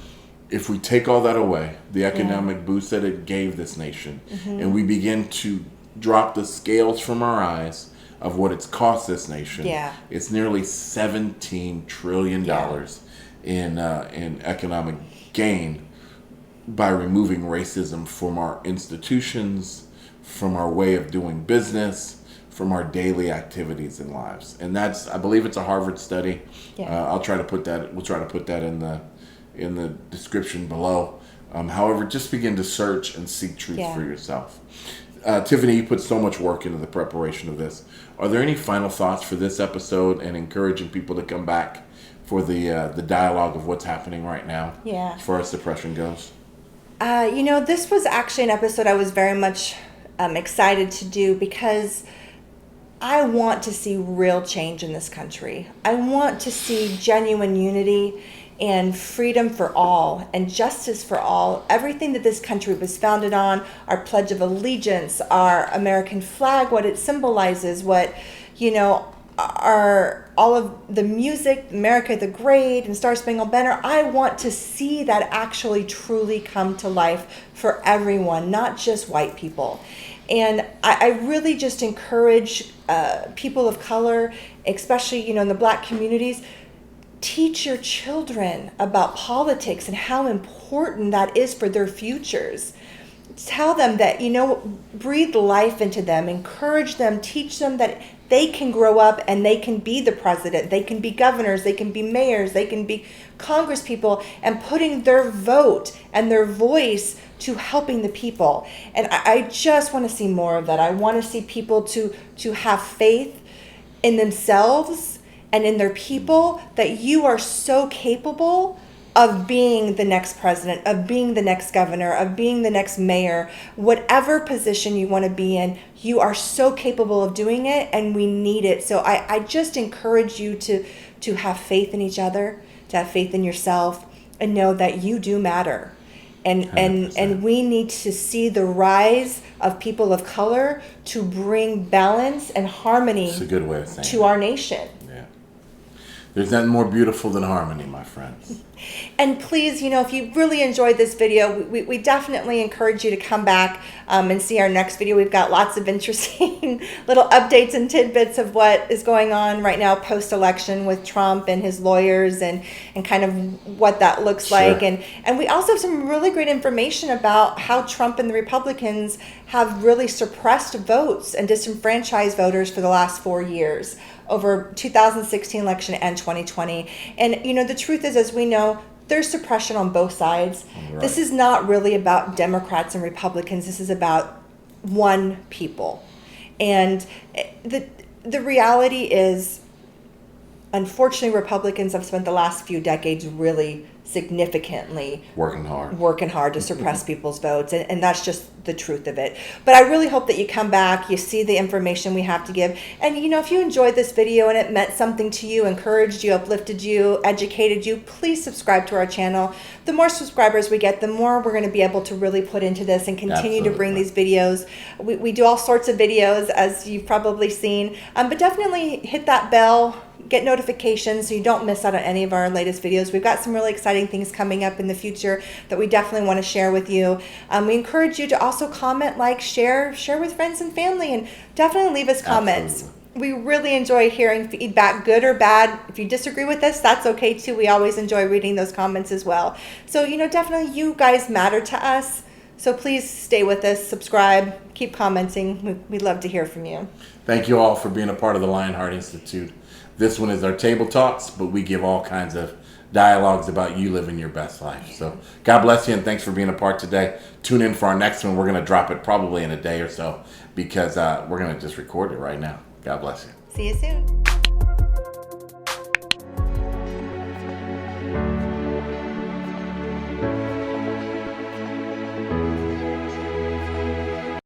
if we take all that away, the economic boost that it gave this nation, and we begin to drop the scales from our eyes of what it's cost this nation, it's nearly $17 trillion in economic gain by removing racism from our institutions, from our way of doing business, from our daily activities and lives. And that's, I believe it's a Harvard study. We'll try to put that in the description below. However, just begin to search and seek truth for yourself. Tiffany, you put so much work into the preparation of this. Are there any final thoughts for this episode and encouraging people to come back for the dialogue of what's happening right now as far as suppression goes? This was actually an episode I was very much excited to do because I want to see real change in this country. I want to see genuine unity and freedom for all and justice for all. Everything that this country was founded on, our Pledge of Allegiance, our American flag, what it symbolizes, what, all of the music, America the Great and Star Spangled Banner. I want to see that actually truly come to life for everyone, not just white people. And I really just encourage people of color, especially, in the Black communities, teach your children about politics and how important that is for their futures. Tell them that, breathe life into them, encourage them, teach them that they can grow up and they can be the president, they can be governors, they can be mayors, they can be congresspeople, and putting their vote and their voice to helping the people. And I just want to see more of that. I want to see people to have faith in themselves and in their people, that you are so capable of being the next president, of being the next governor, of being the next mayor, whatever position you want to be in, you are so capable of doing it, and we need it. So I just encourage you to have faith in each other, to have faith in yourself, and know that you do matter. And we need to see the rise of people of color to bring balance and harmony That's a good way of saying to our nation. Yeah. There's nothing more beautiful than harmony, my friends. And please, if you really enjoyed this video, we definitely encourage you to come back and see our next video. We've got lots of interesting little updates and tidbits of what is going on right now post-election with Trump and his lawyers and kind of what that looks like. And we also have some really great information about how Trump and the Republicans have really suppressed votes and disenfranchised voters for the last 4 years, over 2016 election and 2020. And, the truth is, as we know, there's suppression on both sides. Right. This is not really about Democrats and Republicans. This is about one people. And the reality is, unfortunately, Republicans have spent the last few decades really significantly working hard to suppress people's votes, and that's just the truth of it. But I really hope that you come back, you see the information we have to give, and if you enjoyed this video and it meant something to you, encouraged you, uplifted you, educated you, please subscribe to our channel. The more subscribers we get, the more we're going to be able to really put into this and continue to bring these videos. We do all sorts of videos, as you've probably seen, but definitely hit that bell, get notifications so you don't miss out on any of our latest videos. We've got some really exciting things coming up in the future that we definitely want to share with you. We encourage you to also comment, like, share with friends and family, and definitely leave us comments. We really enjoy hearing feedback, good or bad. If you disagree with us, that's okay too. We always enjoy reading those comments as well. So, definitely you guys matter to us. So please stay with us, subscribe, keep commenting. We'd love to hear from you. Thank you all for being a part of the Lionheart Institute. This one is our table talks, but we give all kinds of dialogues about you living your best life. So God bless you, and thanks for being a part today. Tune in for our next one. We're going to drop it probably in a day or so because we're going to just record it right now. God bless you. See you soon.